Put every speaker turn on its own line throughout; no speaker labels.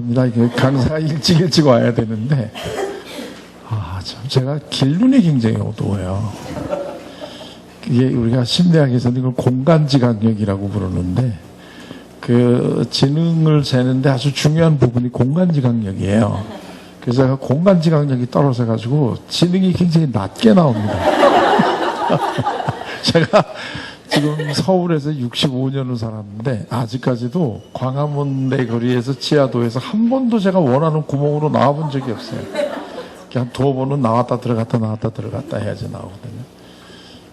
죄송합니다. 이게 강사가 일찍 와야 되는데, 참, 제가 길눈이 굉장히 어두워요. 이게 우리가 심리학에서는 이걸 공간지각력이라고 부르는데, 그 지능을 재는데 아주 중요한 부분이 공간지각력이에요. 그래서 제가 공간지각력이 떨어져가지고 지능이 굉장히 낮게 나옵니다. 제가 지금 서울에서 65년을 살았는데 아직까지도 광화문 내거리에서 지하도에서 한 번도 제가 원하는 구멍으로 나와본 적이 없어요. 그냥 두어 번은 나왔다 들어갔다 해야지 나오거든요.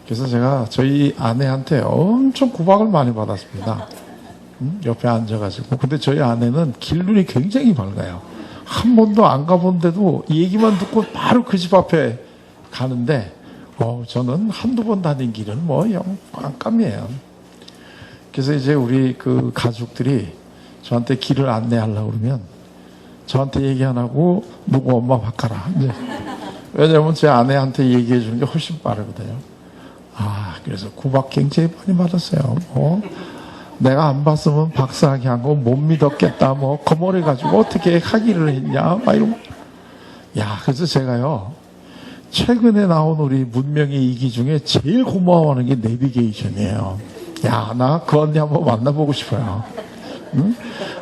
그래서 제가 저희 아내한테 엄청 구박을 많이 받았습니다. 옆에 앉아가지고. 근데 저희 아내는 길눈이 굉장히 밝아요. 한 번도 안 가본데도 얘기만 듣고 바로 그 집 앞에 가는데, 저는 한두 번 다닌 길은 영 깜깜이에요. 그래서 이제 우리 그 가족들이 저한테 길을 안내하려고 그러면 저한테 얘기 안 하고 누구 엄마 바꿔라. 이제 왜냐면 제 아내한테 얘기해 주는 게 훨씬 빠르거든요. 그래서 구박 굉장히 많이 받았어요. 내가 안 봤으면 박사학위 한 거 못 믿었겠다. 거머래가지고 어떻게 학위를 했냐. 이러고. 그래서 제가요, 최근에 나온 우리 문명의 이기 중에 제일 고마워하는 게 내비게이션이에요. 나 그 언니 한번 만나보고 싶어요. 응?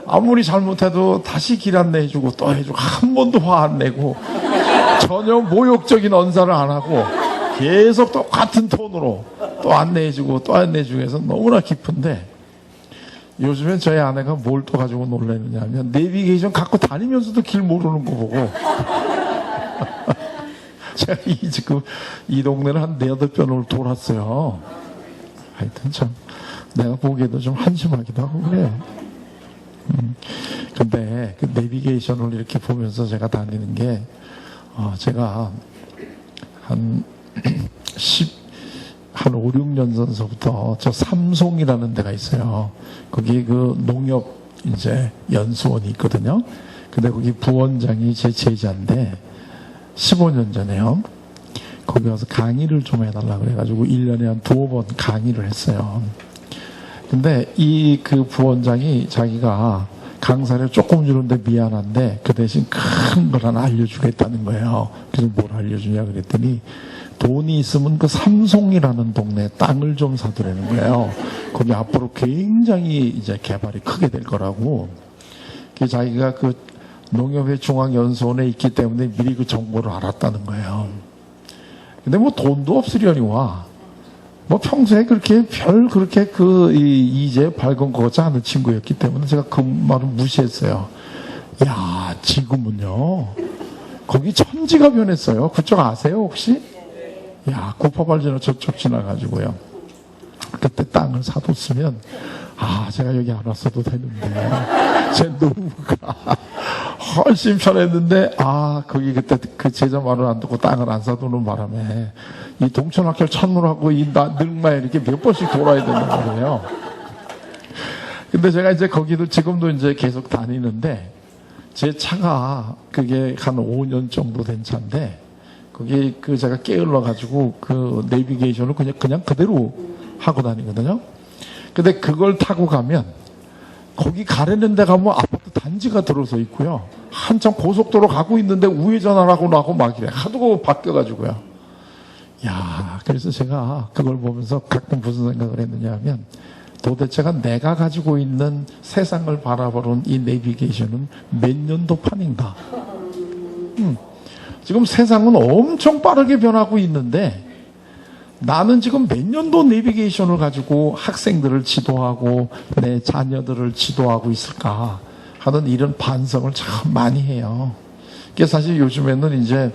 아무리 잘못해도 다시 길 안내해주고 또 해주고 한 번도 화 안 내고 전혀 모욕적인 언사를 안 하고 계속 똑같은 톤으로 또 안내해주고 또 안내해주고 해서 너무나 깊은데, 요즘엔 저희 아내가 뭘 또 가지고 놀라느냐 하면 내비게이션 갖고 다니면서도 길 모르는 거 보고 제가 지금 이 동네를 한 4-8번을 돌았어요. 하여튼 참 내가 보기에도 좀 한심하기도 하고 그래. 근데 그 내비게이션을 이렇게 보면서 제가 다니는 게, 제가 한 5, 6년 전서부터 저 삼송이라는 데가 있어요. 거기 그 농협 이제 연수원이 있거든요. 근데 거기 부원장이 제 제자인데 15년 전에요. 거기 가서 강의를 좀 해달라고 그래가지고 1년에 한 2번 강의를 했어요. 근데 이 그 부원장이 자기가 강사를 조금 주는데 미안한데 그 대신 큰 걸 하나 알려주겠다는 거예요. 그래서 뭘 알려주냐 그랬더니 돈이 있으면 그 삼송이라는 동네 땅을 좀 사두라는 거예요. 거기 앞으로 굉장히 이제 개발이 크게 될 거라고. 자기가 그 농협회 중앙연수원에 있기 때문에 미리 그 정보를 알았다는 거예요. 근데 돈도 없으려니와 평소에 그렇게 그렇게 이제 밝은 거지 않은 친구였기 때문에 제가 그 말을 무시했어요. 지금은요, 거기 천지가 변했어요. 그쪽 아세요, 혹시? 고파발전을 저쪽 지나가지고요. 그때 땅을 사뒀으면, 제가 여기 안 왔어도 되는데, 제 노후가 훨씬 편했는데, 거기 그때 그 제자 말을 안 듣고 땅을 안 사두는 바람에, 이 동천학교 천문하고 이 늙마에 이렇게 몇 번씩 돌아야 된단 말이에요. 근데 제가 이제 거기도 지금도 이제 계속 다니는데, 제 차가 그게 한 5년 정도 된 차인데, 거기 제가 게을러가지고 그 내비게이션을 그냥 그대로 하고 다니거든요. 근데 그걸 타고 가면 거기 가려는 데 가면 아파트 단지가 들어서 있고요. 한참 고속도로 가고 있는데 우회전하라고 나고 막 이래. 하도 바뀌어가지고요. 그래서 제가 그걸 보면서 가끔 무슨 생각을 했느냐 하면 도대체가 내가 가지고 있는 세상을 바라보는 이 내비게이션은 몇 년도 판인가. 지금 세상은 엄청 빠르게 변하고 있는데 나는 지금 몇 년도 내비게이션을 가지고 학생들을 지도하고 내 자녀들을 지도하고 있을까 하는 이런 반성을 참 많이 해요. 그래서 사실 요즘에는 이제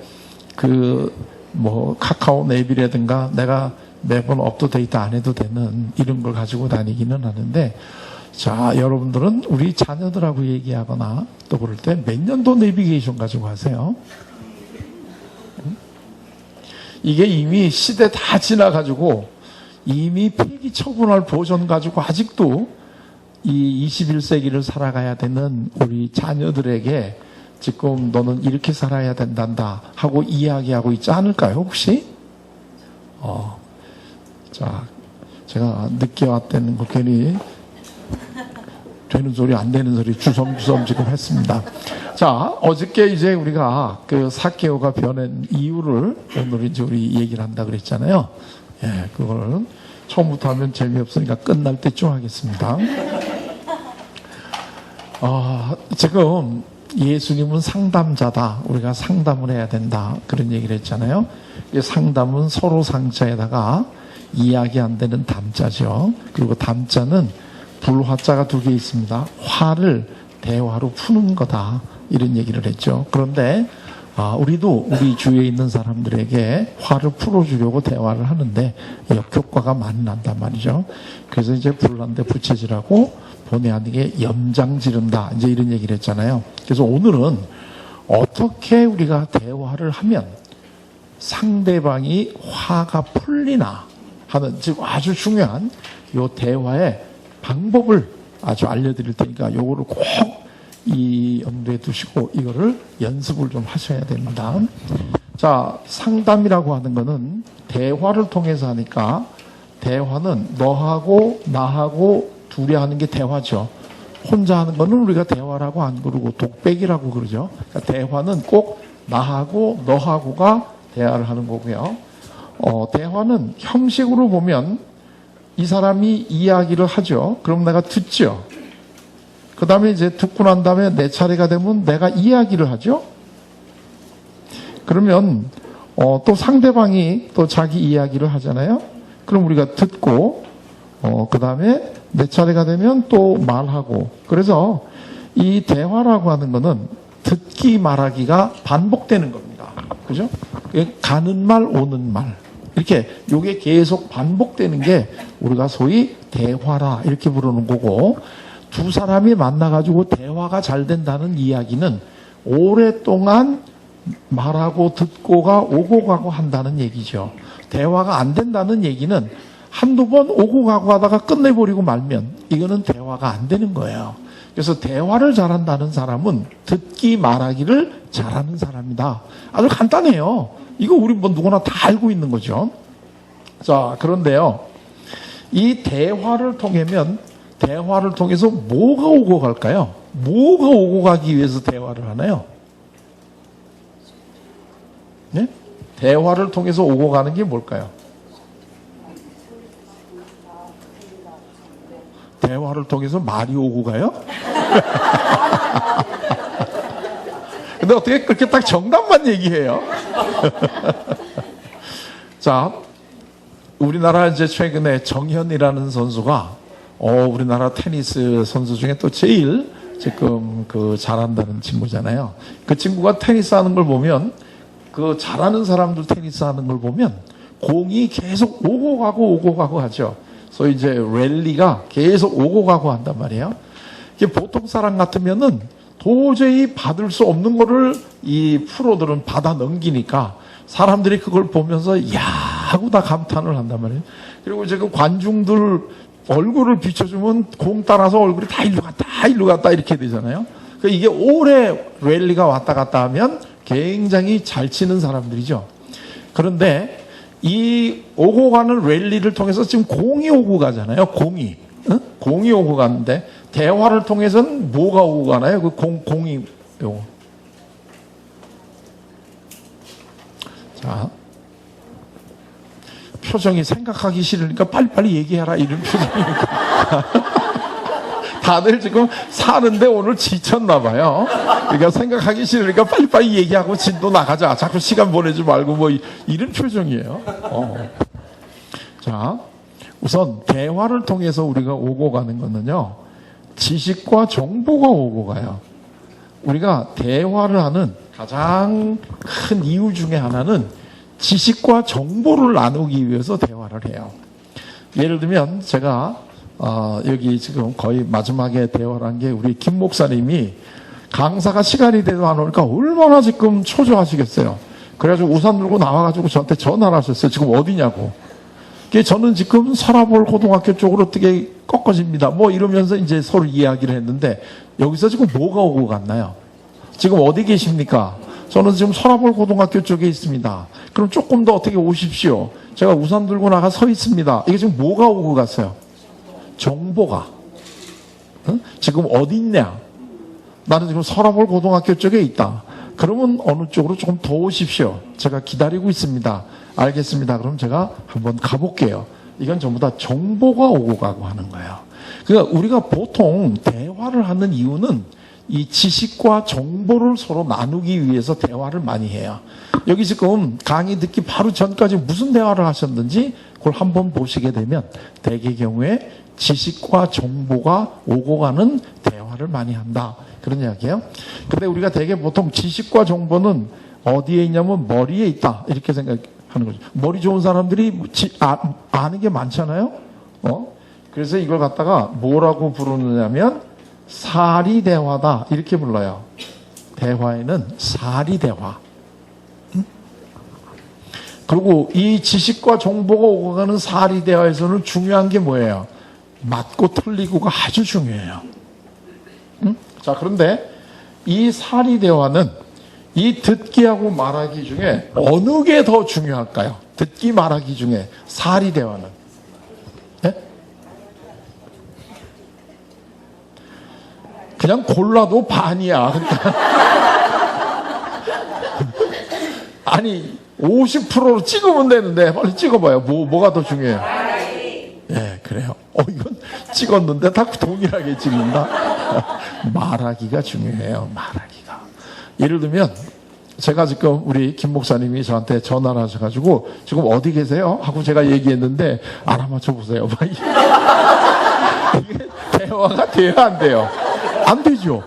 카카오 내비라든가 내가 매번 업데이트 안 해도 되는 이런 걸 가지고 다니기는 하는데, 자, 여러분들은 우리 자녀들하고 얘기하거나 또 그럴 때 몇 년도 내비게이션 가지고 하세요? 이게 이미 시대 다 지나가지고 이미 폐기 처분할 버전 가지고 아직도 이 21세기를 살아가야 되는 우리 자녀들에게 지금 너는 이렇게 살아야 된단다 하고 이야기하고 있지 않을까요, 혹시? 자, 제가 늦게 왔다는 거 괜히 되는 소리 안 되는 소리 주섬주섬 지금 했습니다. 자, 어저께 이제 우리가 그 삭개오가 변한 이유를 오늘 이제 우리 얘기를 한다 그랬잖아요. 예, 그걸 처음부터 하면 재미없으니까 끝날 때쯤 하겠습니다. 지금 예수님은 상담자다. 우리가 상담을 해야 된다. 그런 얘기를 했잖아요. 이 상담은 서로 상자에다가 이야기 안 되는 담자죠. 그리고 담자는 불화자가 두 개 있습니다. 화를 대화로 푸는 거다. 이런 얘기를 했죠. 그런데 우리도 우리 주위에 있는 사람들에게 화를 풀어주려고 대화를 하는데 역효과가 많이 난단 말이죠. 그래서 이제 불난데 부채질하고 본의 아니게 염장 지른다. 이제 이런 얘기를 했잖아요. 그래서 오늘은 어떻게 우리가 대화를 하면 상대방이 화가 풀리나 하는 지금 아주 중요한 요 대화의 방법을 아주 알려드릴 테니까 요거를 꼭 이 염두에 두시고 이거를 연습을 좀 하셔야 됩니다. 자, 상담이라고 하는 거는 대화를 통해서 하니까 대화는 너하고 나하고 둘이 하는 게 대화죠. 혼자 하는 거는 우리가 대화라고 안 그러고 독백이라고 그러죠. 그러니까 대화는 꼭 나하고 너하고가 대화를 하는 거고요. 대화는 형식으로 보면 이 사람이 이야기를 하죠. 그럼 내가 듣죠. 그 다음에 이제 듣고 난 다음에 내 차례가 되면 내가 이야기를 하죠. 그러면 또 상대방이 또 자기 이야기를 하잖아요. 그럼 우리가 듣고 그 다음에 내 차례가 되면 또 말하고. 그래서 이 대화라고 하는 거는 듣기 말하기가 반복되는 겁니다. 그죠? 가는 말 오는 말 이렇게 요게 계속 반복되는 게 우리가 소위 대화라 이렇게 부르는 거고, 두 사람이 만나가지고 대화가 잘 된다는 이야기는 오랫동안 말하고 듣고가 오고 가고 한다는 얘기죠. 대화가 안 된다는 얘기는 한두 번 오고 가고 하다가 끝내버리고 말면 이거는 대화가 안 되는 거예요. 그래서 대화를 잘한다는 사람은 듣기 말하기를 잘하는 사람이다. 아주 간단해요. 이거 우리 뭐 누구나 다 알고 있는 거죠. 자, 그런데요, 이 대화를 통해서 뭐가 오고 갈까요? 뭐가 오고 가기 위해서 대화를 하나요? 네? 대화를 통해서 오고 가는 게 뭘까요? 대화를 통해서 말이 오고 가요? 근데 어떻게 그렇게 딱 정답만 얘기해요? 자, 우리나라 이제 최근에 정현이라는 선수가 우리나라 테니스 선수 중에 또 제일 지금 그 잘한다는 친구잖아요. 그 친구가 테니스 하는 걸 보면, 그 잘하는 사람들 테니스 하는 걸 보면 공이 계속 오고 가고 하죠. 소위 이제 랠리가 계속 오고 가고 한단 말이에요. 이게 보통 사람 같으면은 도저히 받을 수 없는 거를 이 프로들은 받아 넘기니까 사람들이 그걸 보면서 야 하고 다 감탄을 한단 말이에요. 그리고 이제 그 관중들 얼굴을 비춰주면 공 따라서 얼굴이 다 일로 갔다 이렇게 되잖아요. 그러니까 이게 오래 랠리가 왔다 갔다 하면 굉장히 잘 치는 사람들이죠. 그런데 이 오고 가는 랠리를 통해서 지금 공이 오고 가잖아요. 공이 오고 가는데 대화를 통해서는 뭐가 오고 가나요? 그 공이 요거. 자, 표정이 생각하기 싫으니까 빨리빨리 얘기해라 이런 표정이니까. 다들 지금 사는데 오늘 지쳤나 봐요. 그러니까 생각하기 싫으니까 빨리빨리 얘기하고 진도 나가자. 자꾸 시간 보내지 말고 뭐 이런 표정이에요. 자, 우선 대화를 통해서 우리가 오고 가는 거는요, 지식과 정보가 오고 가요. 우리가 대화를 하는 가장 큰 이유 중에 하나는 지식과 정보를 나누기 위해서 대화를 해요. 예를 들면 제가 여기 지금 거의 마지막에 대화를 한 게 우리 김 목사님이 강사가 시간이 돼도 안 오니까 얼마나 지금 초조하시겠어요. 그래가지고 우산 들고 나와가지고 저한테 전화를 하셨어요. 지금 어디냐고. 저는 지금 서라볼 고등학교 쪽으로 어떻게 꺾어집니다. 뭐 이러면서 이제 서로 이야기를 했는데 여기서 지금 뭐가 오고 갔나요? 지금 어디 계십니까? 저는 지금 서라볼 고등학교 쪽에 있습니다. 그럼 조금 더 어떻게 오십시오. 제가 우산 들고 나가 서 있습니다. 이게 지금 뭐가 오고 갔어요? 정보가. 지금 어디 있냐? 나는 지금 서라볼 고등학교 쪽에 있다. 그러면 어느 쪽으로 조금 더 오십시오. 제가 기다리고 있습니다. 알겠습니다. 그럼 제가 한번 가볼게요. 이건 전부 다 정보가 오고 가고 하는 거예요. 그러니까 우리가 보통 대화를 하는 이유는 이 지식과 정보를 서로 나누기 위해서 대화를 많이 해요. 여기 지금 강의 듣기 바로 전까지 무슨 대화를 하셨는지 그걸 한번 보시게 되면 대개 경우에 지식과 정보가 오고 가는 대화를 많이 한다. 그런 이야기예요. 근데 우리가 대개 보통 지식과 정보는 어디에 있냐면 머리에 있다. 이렇게 생각하는 거죠. 머리 좋은 사람들이 아는 게 많잖아요. 그래서 이걸 갖다가 뭐라고 부르느냐면 사리대화다. 이렇게 불러요. 대화에는 사리대화. 그리고 이 지식과 정보가 오고 가는 사리대화에서는 중요한 게 뭐예요? 맞고 틀리고가 아주 중요해요. 자, 그런데 이 사리대화는 이 듣기하고 말하기 중에 어느 게 더 중요할까요? 듣기 말하기 중에 사리대화는. 네? 그냥 골라도 반이야. 그러니까 아니 50%로 찍으면 되는데 빨리 찍어봐요. 뭐가 더 중요해요? 예, 그래요. 이건 찍었는데 다 동일하게 찍는다. 말하기가 중요해요. 말하기가. 예를 들면 제가 지금 우리 김 목사님이 저한테 전화를 하셔가지고 지금 어디 계세요? 하고 제가 얘기했는데 알아맞혀 보세요. 이게 대화가 돼야 안 돼요? 안 되죠.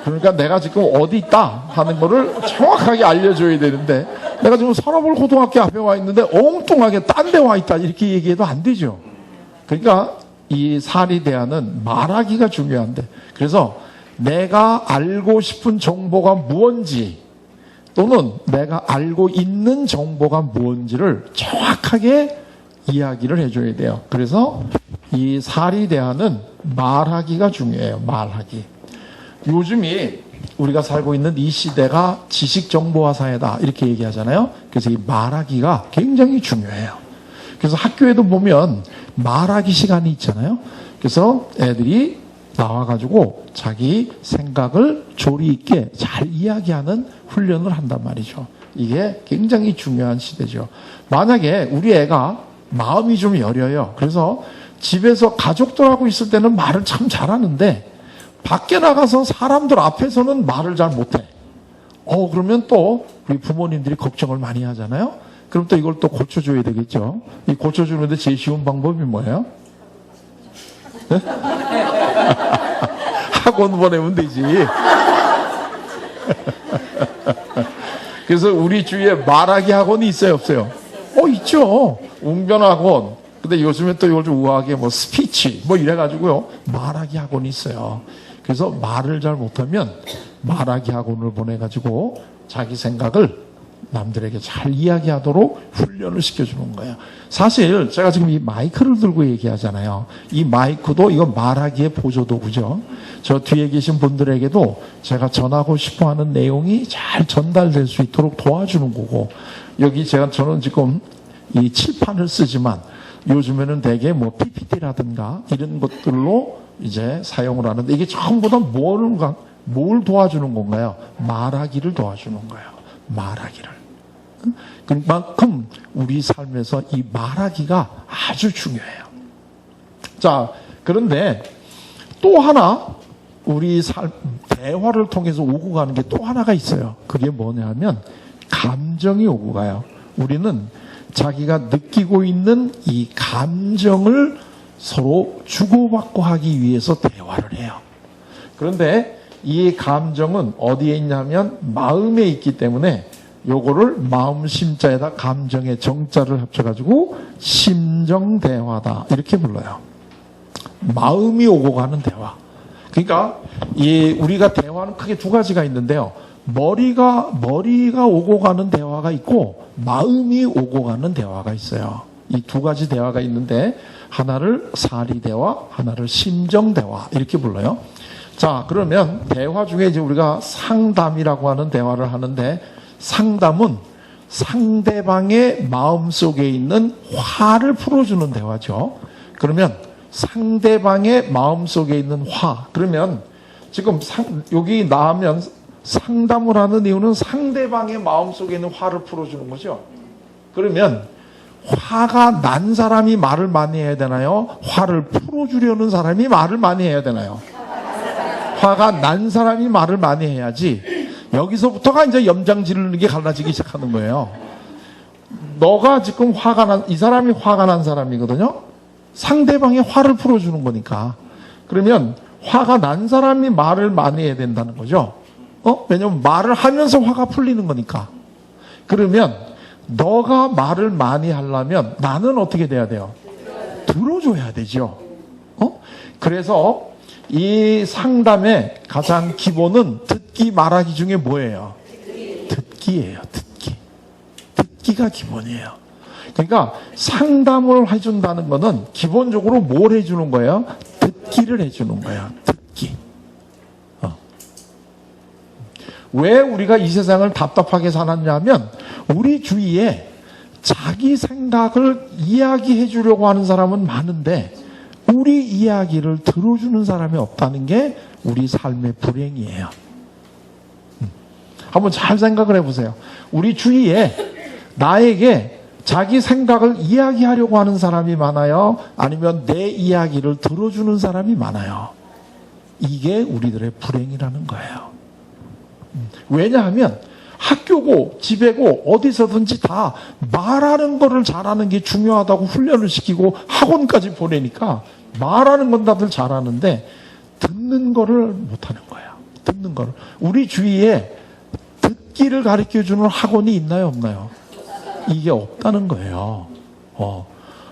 그러니까 내가 지금 어디 있다 하는 거를 정확하게 알려줘야 되는데 내가 지금 서라볼 고등학교 앞에 와 있는데 엉뚱하게 딴 데 와 있다 이렇게 얘기해도 안 되죠. 그러니까 이 사리대화는 말하기가 중요한데 그래서 내가 알고 싶은 정보가 무언지 또는 내가 알고 있는 정보가 무언지를 정확하게 이야기를 해줘야 돼요. 그래서 이 사리대화는 말하기가 중요해요. 말하기. 요즘이 우리가 살고 있는 이 시대가 지식정보화 사회다 이렇게 얘기하잖아요. 그래서 이 말하기가 굉장히 중요해요. 그래서 학교에도 보면 말하기 시간이 있잖아요. 그래서 애들이 나와가지고 자기 생각을 조리 있게 잘 이야기하는 훈련을 한단 말이죠. 이게 굉장히 중요한 시대죠. 만약에 우리 애가 마음이 좀 여려요. 그래서 집에서 가족들하고 있을 때는 말을 참 잘하는데 밖에 나가서 사람들 앞에서는 말을 잘 못해. 그러면 또 우리 부모님들이 걱정을 많이 하잖아요. 그럼 또 이걸 또 고쳐줘야 되겠죠. 이 고쳐주는데 제일 쉬운 방법이 뭐예요? 네? 학원 보내면 되지. 그래서 우리 주위에 말하기 학원이 있어요, 없어요? 있죠. 웅변 학원. 근데 요즘에 또 이걸 좀 우아하게 스피치 이래가지고요. 말하기 학원이 있어요. 그래서 말을 잘 못하면 말하기 학원을 보내가지고 자기 생각을 남들에게 잘 이야기하도록 훈련을 시켜주는 거예요. 사실 제가 지금 이 마이크를 들고 얘기하잖아요. 이 마이크도 이거 말하기의 보조도구죠. 저 뒤에 계신 분들에게도 제가 전하고 싶어하는 내용이 잘 전달될 수 있도록 도와주는 거고 여기 저는 지금 이 칠판을 쓰지만 요즘에는 대개 PPT라든가 이런 것들로 이제 사용을 하는데 이게 전부 다 뭘 도와주는 건가요? 말하기를 도와주는 거예요. 말하기를. 그만큼 우리 삶에서 이 말하기가 아주 중요해요. 자, 그런데 또 하나 우리 대화를 통해서 오고 가는 게 또 하나가 있어요. 그게 뭐냐면 감정이 오고 가요. 우리는 자기가 느끼고 있는 이 감정을 서로 주고받고 하기 위해서 대화를 해요. 그런데 이 감정은 어디에 있냐면 마음에 있기 때문에 요거를 마음 심자에다 감정의 정자를 합쳐가지고 심정대화다 이렇게 불러요. 마음이 오고 가는 대화. 그러니까 우리가 대화는 크게 두 가지가 있는데요. 머리가 오고 가는 대화가 있고 마음이 오고 가는 대화가 있어요. 이 두 가지 대화가 있는데 하나를 사리대화, 하나를 심정대화 이렇게 불러요. 자, 그러면 대화 중에 이제 우리가 상담이라고 하는 대화를 하는데 상담은 상대방의 마음속에 있는 화를 풀어주는 대화죠. 그러면 상대방의 마음속에 있는 화. 그러면 지금 여기 나오면 상담을 하는 이유는 상대방의 마음속에 있는 화를 풀어주는 거죠. 그러면 화가 난 사람이 말을 많이 해야 되나요? 화를 풀어주려는 사람이 말을 많이 해야 되나요? 화가 난 사람이 말을 많이 해야지. 여기서부터가 이제 염장 지르는 게 갈라지기 시작하는 거예요. 너가 지금 이 사람이 화가 난 사람이거든요. 상대방의 화를 풀어주는 거니까. 그러면 화가 난 사람이 말을 많이 해야 된다는 거죠. 왜냐면 말을 하면서 화가 풀리는 거니까. 그러면 너가 말을 많이 하려면 나는 어떻게 돼야 돼요? 들어줘야 되죠. 그래서 이 상담의 가장 기본은 듣기 말하기 중에 뭐예요? 듣기예요. 듣기가 기본이에요. 그러니까 상담을 해준다는 거는 기본적으로 뭘 해주는 거예요? 듣기를 해주는 거예요. 듣기. 왜 우리가 이 세상을 답답하게 살았냐면 우리 주위에 자기 생각을 이야기해 주려고 하는 사람은 많은데 우리 이야기를 들어주는 사람이 없다는 게 우리 삶의 불행이에요. 한번 잘 생각을 해보세요. 우리 주위에 나에게 자기 생각을 이야기하려고 하는 사람이 많아요? 아니면 내 이야기를 들어주는 사람이 많아요? 이게 우리들의 불행이라는 거예요. 왜냐하면 학교고 집에고 어디서든지 다 말하는 거를 잘하는 게 중요하다고 훈련을 시키고 학원까지 보내니까 말하는 건 다들 잘하는데 듣는 거를 못하는 거예요. 듣는 거를. 우리 주위에 듣기를 가르쳐주는 학원이 있나요, 없나요? 이게 없다는 거예요.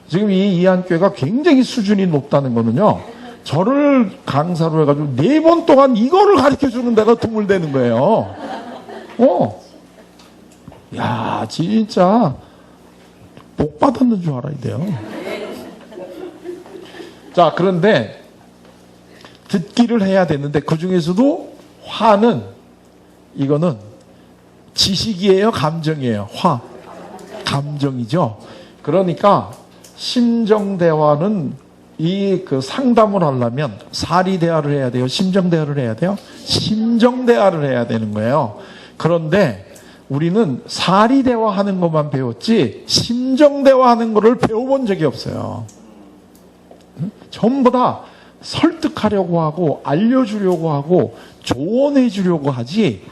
지금 이 이한교회가 굉장히 수준이 높다는 거는요. 저를 강사로 해가지고 4번 동안 이거를 가르쳐주는 데가 드물대는 거예요. 야, 진짜 복 받았는 줄 알아야 돼요. 자, 그런데 듣기를 해야 되는데 그 중에서도 화는 이거는 지식이에요, 감정이에요? 감정이죠. 그러니까 심정 대화는 그 상담을 하려면 사리 대화를 해야 돼요? 심정 대화를 해야 돼요? 심정 대화를 해야 되는 거예요. 그런데 우리는 사리 대화하는 것만 배웠지 심정 대화하는 것을 배워본 적이 없어요. 전부 다 설득하려고 하고 알려주려고 하고 조언해 주려고 하지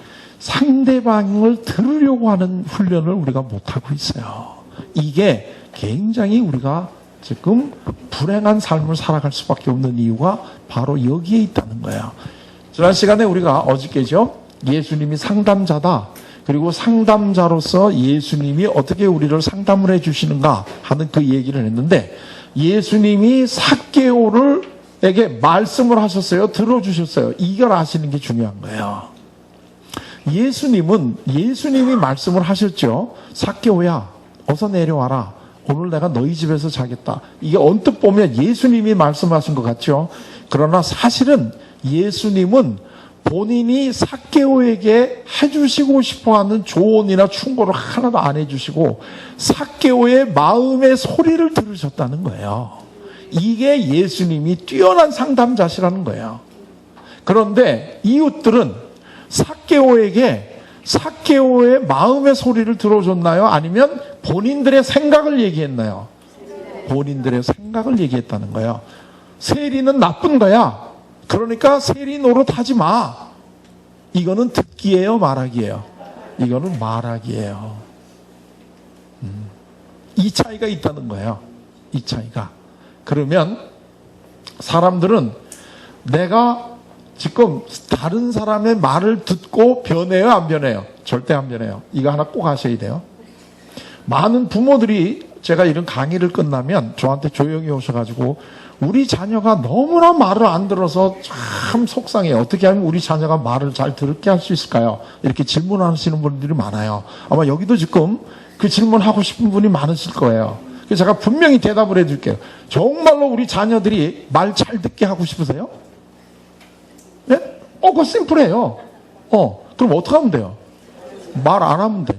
상대방을 들으려고 하는 훈련을 우리가 못하고 있어요. 이게 굉장히 우리가 지금 불행한 삶을 살아갈 수밖에 없는 이유가 바로 여기에 있다는 거예요. 지난 시간에 우리가 어저께죠. 예수님이 상담자다. 그리고 상담자로서 예수님이 어떻게 우리를 상담을 해주시는가 하는 그 얘기를 했는데 예수님이 삭개오에게 말씀을 하셨어요. 들어주셨어요. 이걸 아시는 게 중요한 거예요. 예수님이 말씀을 하셨죠. 삭개오야, 어서 내려와라. 오늘 내가 너희 집에서 자겠다. 이게 언뜻 보면 예수님이 말씀하신 것 같죠. 그러나 사실은 예수님은 본인이 삭개오에게 해주시고 싶어하는 조언이나 충고를 하나도 안 해주시고 삭개오의 마음의 소리를 들으셨다는 거예요. 이게 예수님이 뛰어난 상담자시라는 거예요. 그런데 이웃들은 삭개오의 마음의 소리를 들어줬나요? 아니면 본인들의 생각을 얘기했나요? 본인들의 생각을 얘기했다는 거예요. 세리는 나쁜 거야. 그러니까 세리 노릇하지 마. 이거는 듣기예요, 말하기예요? 이거는 말하기예요. 이 차이가 있다는 거예요. 이 차이가. 그러면 사람들은 내가 지금 다른 사람의 말을 듣고 변해요, 안 변해요? 절대 안 변해요. 이거 하나 꼭 아셔야 돼요. 많은 부모들이 제가 이런 강의를 끝나면 저한테 조용히 오셔가지고 우리 자녀가 너무나 말을 안 들어서 참 속상해요. 어떻게 하면 우리 자녀가 말을 잘 들을게 할 수 있을까요? 이렇게 질문하시는 분들이 많아요. 아마 여기도 지금 그 질문하고 싶은 분이 많으실 거예요. 그래서 제가 분명히 대답을 해줄게요. 정말로 우리 자녀들이 말 잘 듣게 하고 싶으세요? 네? 그거 심플해요. 그럼 어떻게 하면 돼요? 말 안 하면 돼.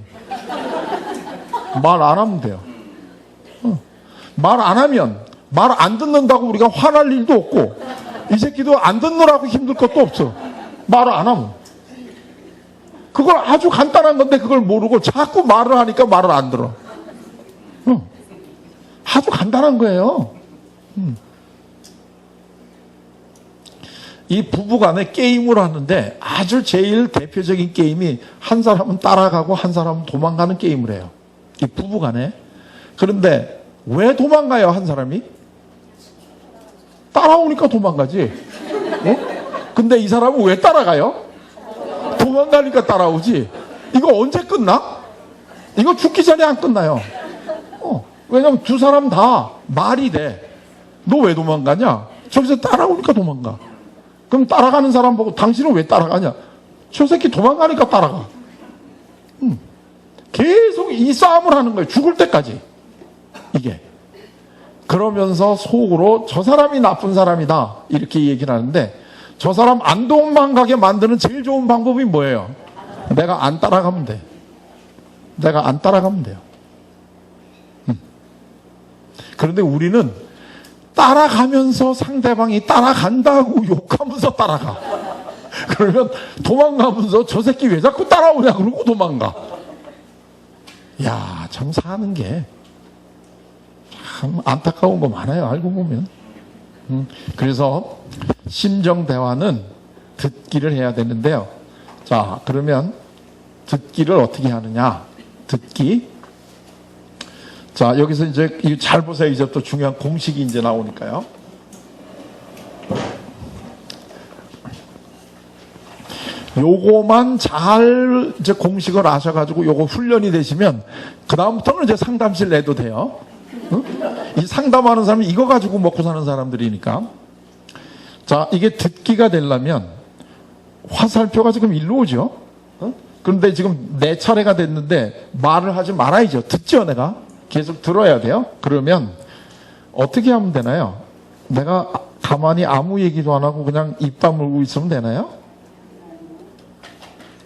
말 안 하면 돼요. 말 안 하면 말 안 듣는다고 우리가 화날 일도 없고, 이 새끼도 안 듣느라고 힘들 것도 없어. 말을 안 하면. 그걸 아주 간단한 건데 그걸 모르고 자꾸 말을 하니까 말을 안 들어. 아주 간단한 거예요. 이 부부간에 게임을 하는데 아주 제일 대표적인 게임이 한 사람은 따라가고 한 사람은 도망가는 게임을 해요. 이 부부간에. 그런데 왜 도망가요, 한 사람이? 따라오니까 도망가지. 근데 이 사람은 왜 따라가요? 도망가니까 따라오지. 이거 언제 끝나? 이거 죽기 전에 안 끝나요. 왜냐면 두 사람 다 말이 돼. 너 왜 도망가냐? 저기서 따라오니까 도망가. 그럼 따라가는 사람 보고 당신은 왜 따라가냐? 저 새끼 도망가니까 따라가. 계속 이 싸움을 하는 거예요. 죽을 때까지. 이게. 그러면서 속으로 저 사람이 나쁜 사람이다. 이렇게 얘기를 하는데, 저 사람 안 도망가게 만드는 제일 좋은 방법이 뭐예요? 내가 안 따라가면 돼. 내가 안 따라가면 돼요. 그런데 우리는 따라가면서 상대방이 따라간다고 욕하면서 따라가. 그러면 도망가면서 저 새끼 왜 자꾸 따라오냐 그러고 도망가. 야, 참 사는 게 참 안타까운 거 많아요, 알고 보면. 그래서 심정 대화는 듣기를 해야 되는데요. 자, 그러면 듣기를 어떻게 하느냐? 듣기. 자, 여기서 이제 잘 보세요. 이제 또 중요한 공식이 이제 나오니까요. 요거만 잘 이제 공식을 아셔가지고 요거 훈련이 되시면 그다음부터는 이제 상담실 내도 돼요. 이 상담하는 사람이 이거 가지고 먹고 사는 사람들이니까. 자, 이게 듣기가 되려면 화살표가 지금 일로 오죠. 그런데 지금 내 차례가 됐는데 말을 하지 말아야죠. 듣죠, 내가. 계속 들어야 돼요. 그러면 어떻게 하면 되나요? 내가 가만히 아무 얘기도 안 하고 그냥 입 다물고 있으면 되나요?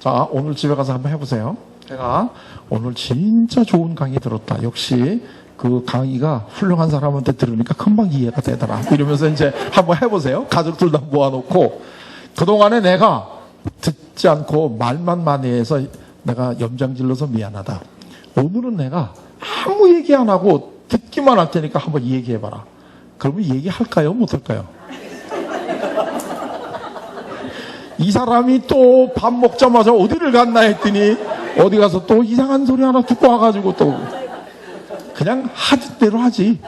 자, 오늘 집에 가서 한번 해보세요. 내가 오늘 진짜 좋은 강의 들었다. 역시 그 강의가 훌륭한 사람한테 들으니까 금방 이해가 되더라. 이러면서 이제 한번 해보세요. 가족들 다 모아놓고 그동안에 내가 듣지 않고 말만 많이 해서 내가 염장질러서 미안하다. 오늘은 내가 아무 얘기 안 하고 듣기만 할 테니까 한번 얘기해봐라. 그러면 얘기할까요? 못할까요? 이 사람이 또 밥 먹자마자 어디를 갔나 했더니 어디 가서 또 이상한 소리 하나 듣고 와가지고 또 그냥 하던 대로 하지.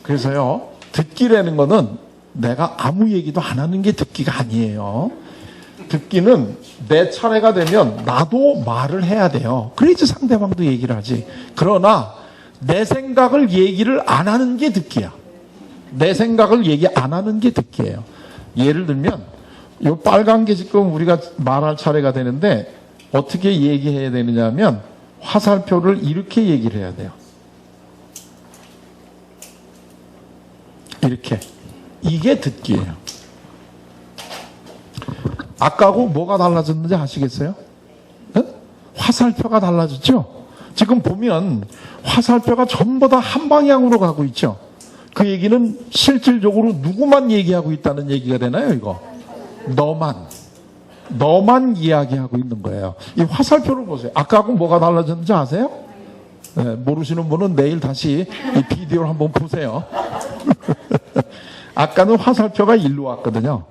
그래서요, 듣기라는 거는 내가 아무 얘기도 안 하는 게 듣기가 아니에요. 듣기는 내 차례가 되면 나도 말을 해야 돼요. 그래야지 상대방도 얘기를 하지. 그러나 내 생각을 얘기를 안 하는 게 듣기야. 내 생각을 얘기 안 하는 게 듣기예요. 예를 들면 이 빨간 게 지금 우리가 말할 차례가 되는데 어떻게 얘기해야 되느냐 하면 화살표를 이렇게 얘기를 해야 돼요. 이렇게. 이게 듣기예요. 아까하고 뭐가 달라졌는지 아시겠어요? 화살표가 달라졌죠? 지금 보면 화살표가 전부 다 한 방향으로 가고 있죠? 그 얘기는 실질적으로 누구만 얘기하고 있다는 얘기가 되나요, 이거? 너만 이야기하고 있는 거예요. 이 화살표를 보세요. 아까하고 뭐가 달라졌는지 아세요? 네, 모르시는 분은 내일 다시 이 비디오를 한번 보세요. 아까는 화살표가 일로 왔거든요.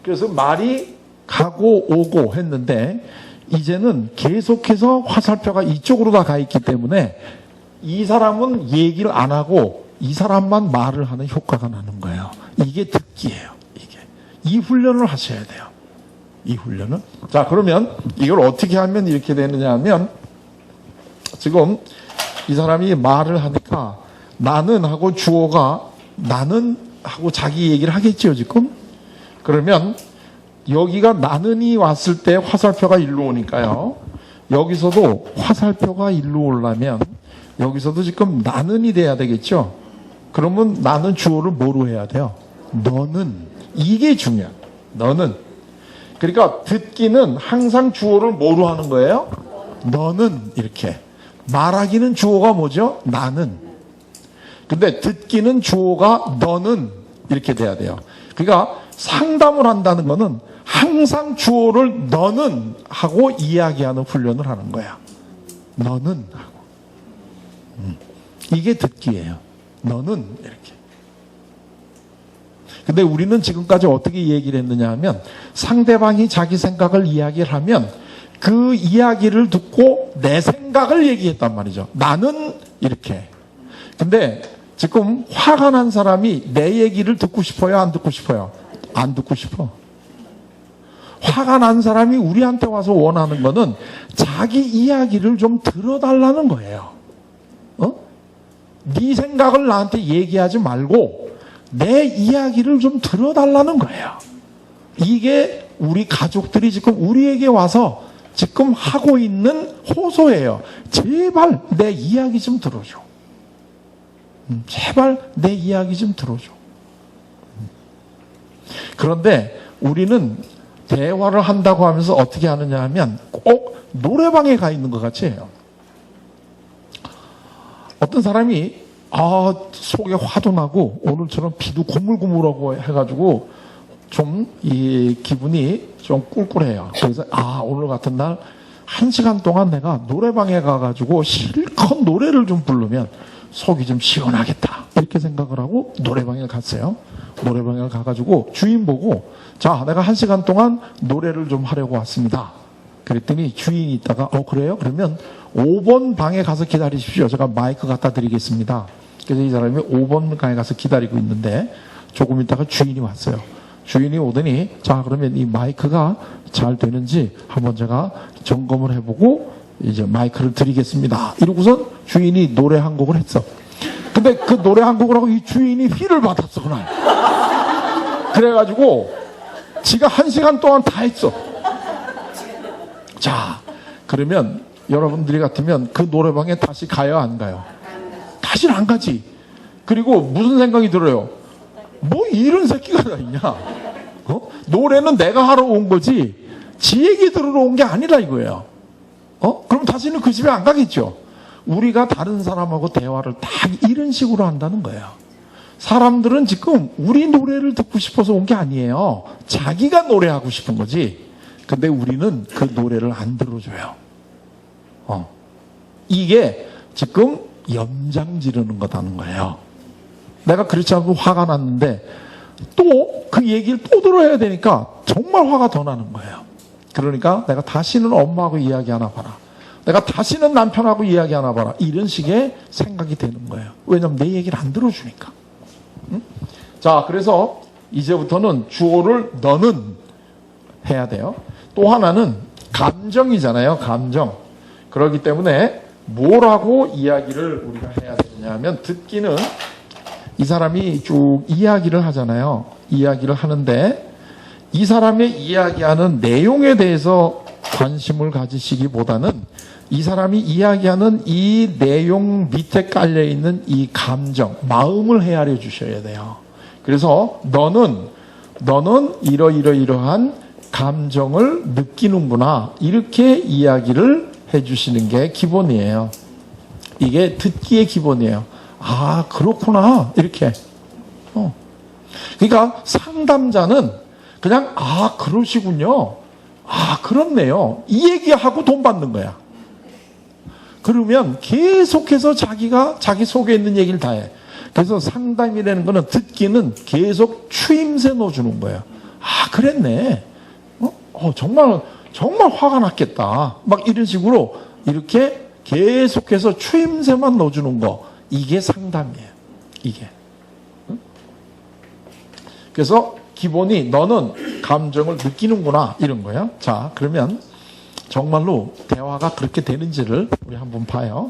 그래서 말이 가고 오고 했는데 이제는 계속해서 화살표가 이쪽으로 다 가 있기 때문에 이 사람은 얘기를 안 하고 이 사람만 말을 하는 효과가 나는 거예요. 이게 듣기예요. 이게. 이 훈련을 하셔야 돼요. 이 훈련은. 자, 그러면 이걸 어떻게 하면 이렇게 되느냐 하면 지금 이 사람이 말을 하니까 나는 하고 주어가 나는 하고 자기 얘기를 하겠죠, 지금? 그러면 여기가 나는이 왔을 때 화살표가 일로 오니까요. 여기서도 화살표가 일로 오려면 여기서도 지금 나는이 돼야 되겠죠? 그러면 나는 주어를 뭐로 해야 돼요? 너는. 이게 중요한. 너는. 그러니까 듣기는 항상 주어를 뭐로 하는 거예요? 너는. 이렇게. 말하기는 주어가 뭐죠? 나는. 근데 듣기는 주어가 너는 이렇게 돼야 돼요. 그러니까 상담을 한다는 거는 항상 주어를 너는 하고 이야기하는 훈련을 하는 거야. 너는 하고. 이게 듣기예요. 너는 이렇게. 근데 우리는 지금까지 어떻게 얘기를 했느냐 하면 상대방이 자기 생각을 이야기를 하면 그 이야기를 듣고 내 생각을 얘기했단 말이죠. 나는 이렇게. 근데 지금 화가 난 사람이 내 얘기를 듣고 싶어요? 안 듣고 싶어요? 안 듣고 싶어. 화가 난 사람이 우리한테 와서 원하는 거는 자기 이야기를 좀 들어달라는 거예요. 네 생각을 나한테 얘기하지 말고 내 이야기를 좀 들어달라는 거예요. 이게 우리 가족들이 지금 우리에게 와서 지금 하고 있는 호소예요. 제발 내 이야기 좀 들어줘. 제발 내 이야기 좀 들어줘. 그런데 우리는 대화를 한다고 하면서 어떻게 하느냐 하면 꼭 노래방에 가 있는 것 같이 해요. 어떤 사람이 속에 화도 나고 오늘처럼 비도 고물고물하고 해가지고 좀 이 기분이 좀 꿀꿀해요. 그래서 오늘 같은 날 1시간 동안 내가 노래방에 가가지고 실컷 노래를 좀 부르면 속이 좀 시원하겠다 이렇게 생각을 하고 노래방에 갔어요. 노래방에 가가지고 주인 보고 자 내가 1시간 동안 노래를 좀 하려고 왔습니다. 그랬더니 주인이 있다가 그래요? 그러면 5번 방에 가서 기다리십시오. 제가 마이크 갖다 드리겠습니다. 그래서 이 사람이 5번 방에 가서 기다리고 있는데 조금 있다가 주인이 왔어요. 주인이 오더니 자 그러면 이 마이크가 잘 되는지 한번 제가 점검을 해보고 이제 마이크를 드리겠습니다. 이러고선 주인이 노래 한 곡을 했어. 근데 그 노래 한 곡을 하고 이 주인이 휘를 받았어 그날. 그래가지고 지가 1시간 동안 다 했어. 자 그러면 여러분들이 같으면 그 노래방에 다시 가요 안 가요? 다시는 안 가지. 그리고 무슨 생각이 들어요? 뭐 이런 새끼가 다 있냐? 노래는 내가 하러 온 거지 지 얘기 들으러 온 게 아니라 이거예요. 그럼 다시는 그 집에 안 가겠죠. 우리가 다른 사람하고 대화를 다 이런 식으로 한다는 거예요. 사람들은 지금 우리 노래를 듣고 싶어서 온 게 아니에요. 자기가 노래하고 싶은 거지. 근데 우리는 그 노래를 안 들어줘요. 이게 지금 염장 지르는 거다는 거예요. 내가 그렇지 않고 화가 났는데 또 그 얘기를 또 들어야 되니까 정말 화가 더 나는 거예요. 그러니까 내가 다시는 엄마하고 이야기하나 봐라. 내가 다시는 남편하고 이야기하나 봐라. 이런 식의 생각이 되는 거예요. 왜냐면 내 얘기를 안 들어주니까. 자, 그래서 이제부터는 주어를 너는 해야 돼요. 또 하나는 감정이잖아요. 감정. 그렇기 때문에 뭐라고 이야기를 우리가 해야 되느냐 하면 듣기는 이 사람이 쭉 이야기를 하잖아요. 이야기를 하는데 이 사람의 이야기하는 내용에 대해서 관심을 가지시기보다는 이 사람이 이야기하는 이 내용 밑에 깔려있는 이 감정, 마음을 헤아려 주셔야 돼요. 그래서 너는 이러이러한 감정을 느끼는구나. 이렇게 이야기를 해주시는 게 기본이에요. 이게 듣기의 기본이에요. 그렇구나. 이렇게. 그러니까 상담자는 그냥 그러시군요. 그렇네요. 이 얘기하고 돈 받는 거야. 그러면 계속해서 자기가 자기 속에 있는 얘기를 다 해. 그래서 상담이라는 거는 듣기는 계속 추임새 넣어주는 거예요. 그랬네. 정말 화가 났겠다. 막 이런 식으로 이렇게 계속해서 추임새만 넣어주는 거. 이게 상담이에요. 이게. 그래서 기본이 너는 감정을 느끼는구나. 이런 거예요. 자, 그러면 정말로 대화가 그렇게 되는지를 우리 한번 봐요.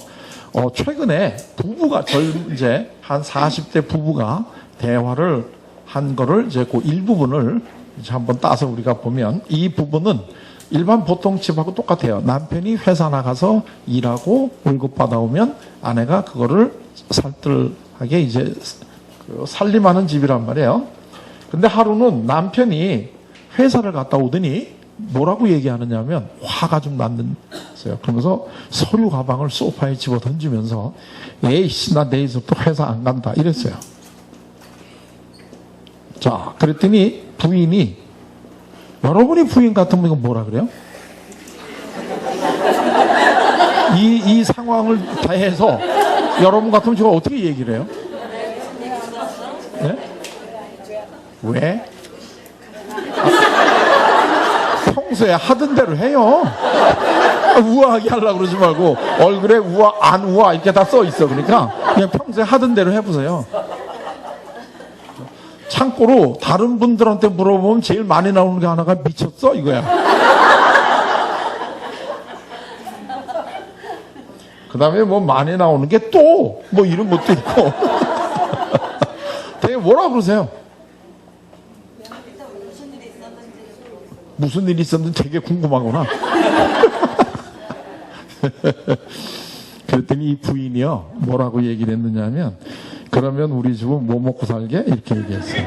최근에 부부가 이제 한 40대 부부가 대화를 한 거를 이제 그 일부분을 이제 한번 따서 우리가 보면 이 부분은 일반 보통 집하고 똑같아요. 남편이 회사 나가서 일하고 월급 받아오면 아내가 그거를 살뜰하게 이제 살림하는 집이란 말이에요. 근데 하루는 남편이 회사를 갔다 오더니 뭐라고 얘기하느냐면 화가 좀 났는데요. 그러면서 서류 가방을 소파에 집어 던지면서 에이씨 나 내일부터 회사 안 간다 이랬어요. 자, 그랬더니 부인이, 여러분이 부인 같으면 이거 뭐라 그래요? 이 상황을 대해서 여러분 같으면 제가 어떻게 얘기를 해요? 네? 왜? 평소에 하던 대로 해요. 우아하게 하려고 그러지 말고 얼굴에 우아 안 우아 이렇게 다 써 있어. 그러니까 그냥 평소에 하던 대로 해보세요. 참고로 다른 분들한테 물어보면 제일 많이 나오는 게 하나가 미쳤어 이거야. 그 다음에 뭐 많이 나오는 게 또 뭐 이런 것도 있고. 되게 뭐라 그러세요? 무슨 일이 있었는지 되게 궁금하구나. 그랬더니 이 부인이요 뭐라고 얘기를 했느냐면, 그러면 우리 집은 뭐 먹고 살게? 이렇게 얘기했어요.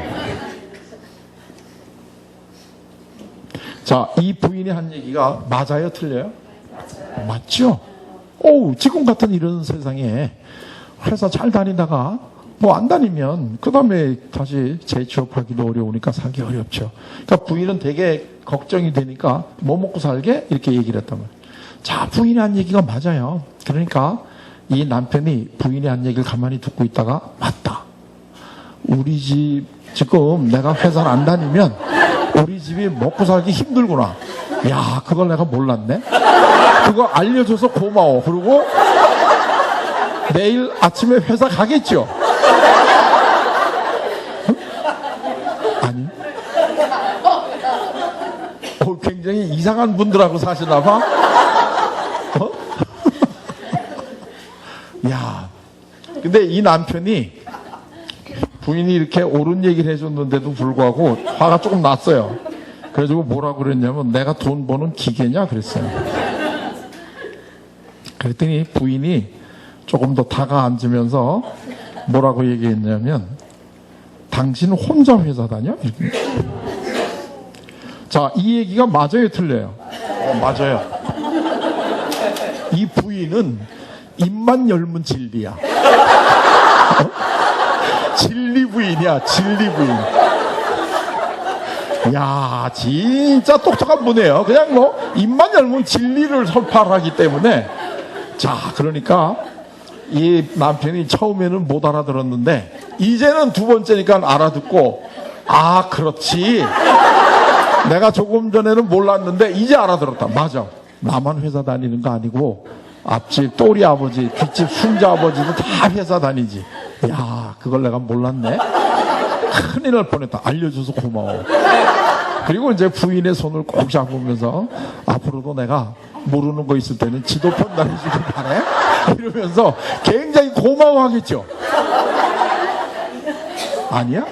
자, 이 부인이 한 얘기가 맞아요? 틀려요? 맞죠? 지금 같은 이런 세상에 회사 잘 다니다가 뭐 안 다니면 그 다음에 다시 재취업하기도 어려우니까 살기 어렵죠. 그러니까 부인은 되게 걱정이 되니까 뭐 먹고 살게? 이렇게 얘기를 했단 말이에요. 자, 부인이 한 얘기가 맞아요. 그러니까 이 남편이 부인이 한 얘기를 가만히 듣고 있다가, 맞다. 우리 집 지금 내가 회사를 안 다니면 우리 집이 먹고 살기 힘들구나. 야, 그걸 내가 몰랐네. 그거 알려줘서 고마워. 그리고 내일 아침에 회사 가겠죠? 아니. 굉장히 이상한 분들하고 사시나 봐. 야, 근데 이 남편이 부인이 이렇게 옳은 얘기를 해줬는데도 불구하고 화가 조금 났어요. 그래가지고 뭐라고 그랬냐면, 내가 돈 버는 기계냐 그랬어요. 그랬더니 부인이 조금 더 다가앉으면서 뭐라고 얘기했냐면, 당신 혼자 회사 다녀? 이렇게. 자, 이 얘기가 맞아요 틀려요? 맞아요. 이 부인은 입만 열면 진리야. 진리 부인이야, 진리 부인. 야, 진짜 똑똑한 분이에요. 그냥 뭐 입만 열면 진리를 설파하기 때문에. 자, 그러니까 이 남편이 처음에는 못 알아들었는데 이제는 두 번째니까 알아듣고, 아, 그렇지. 내가 조금 전에는 몰랐는데 이제 알아들었다. 맞아. 나만 회사 다니는 거 아니고 앞집 또리 아버지, 뒷집 순자 아버지도 다 회사 다니지. 야, 그걸 내가 몰랐네. 큰일 날 뻔했다. 알려줘서 고마워. 그리고 이제 부인의 손을 꼭 잡으면서, 앞으로도 내가 모르는 거 있을 때는 지도편 다니시길 바래. 이러면서 굉장히 고마워하겠죠. 아니야?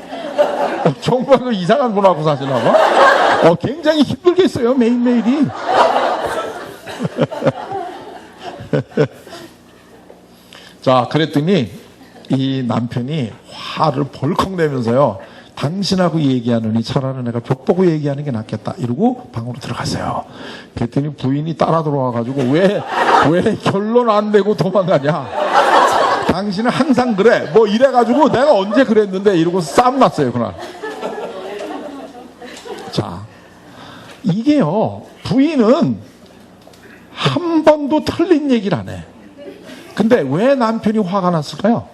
정말 그 이상한 분하고 사시나 봐. 굉장히 힘들겠어요, 매일매일이. 자, 그랬더니 이 남편이 화를 벌컥 내면서요, 당신하고 얘기하느니 차라리 내가 벽 보고 얘기하는 게 낫겠다 이러고 방으로 들어갔어요. 그랬더니 부인이 따라 들어와가지고, 왜 결론 안 내고 도망가냐, 당신은 항상 그래 뭐 이래가지고, 내가 언제 그랬는데 이러고 싸움 났어요 그날. 자, 이게요, 부인은 한 번도 틀린 얘기를 안 해. 근데 왜 남편이 화가 났을까요?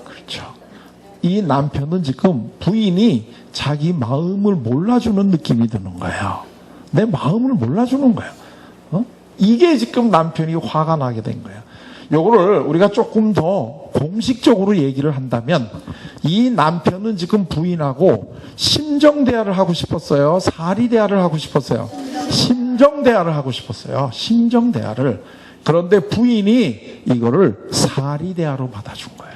그렇죠. 이 남편은 지금 부인이 자기 마음을 몰라주는 느낌이 드는 거예요. 내 마음을 몰라주는 거예요. 이게 지금 남편이 화가 나게 된 거예요. 요거를 우리가 조금 더 공식적으로 얘기를 한다면, 이 남편은 지금 부인하고 심정 대화를 하고 싶었어요? 사리 대화를 하고 싶었어요? 심정 대화를 하고 싶었어요. 심정 대화를. 그런데 부인이 이거를 사리 대화로 받아준 거예요.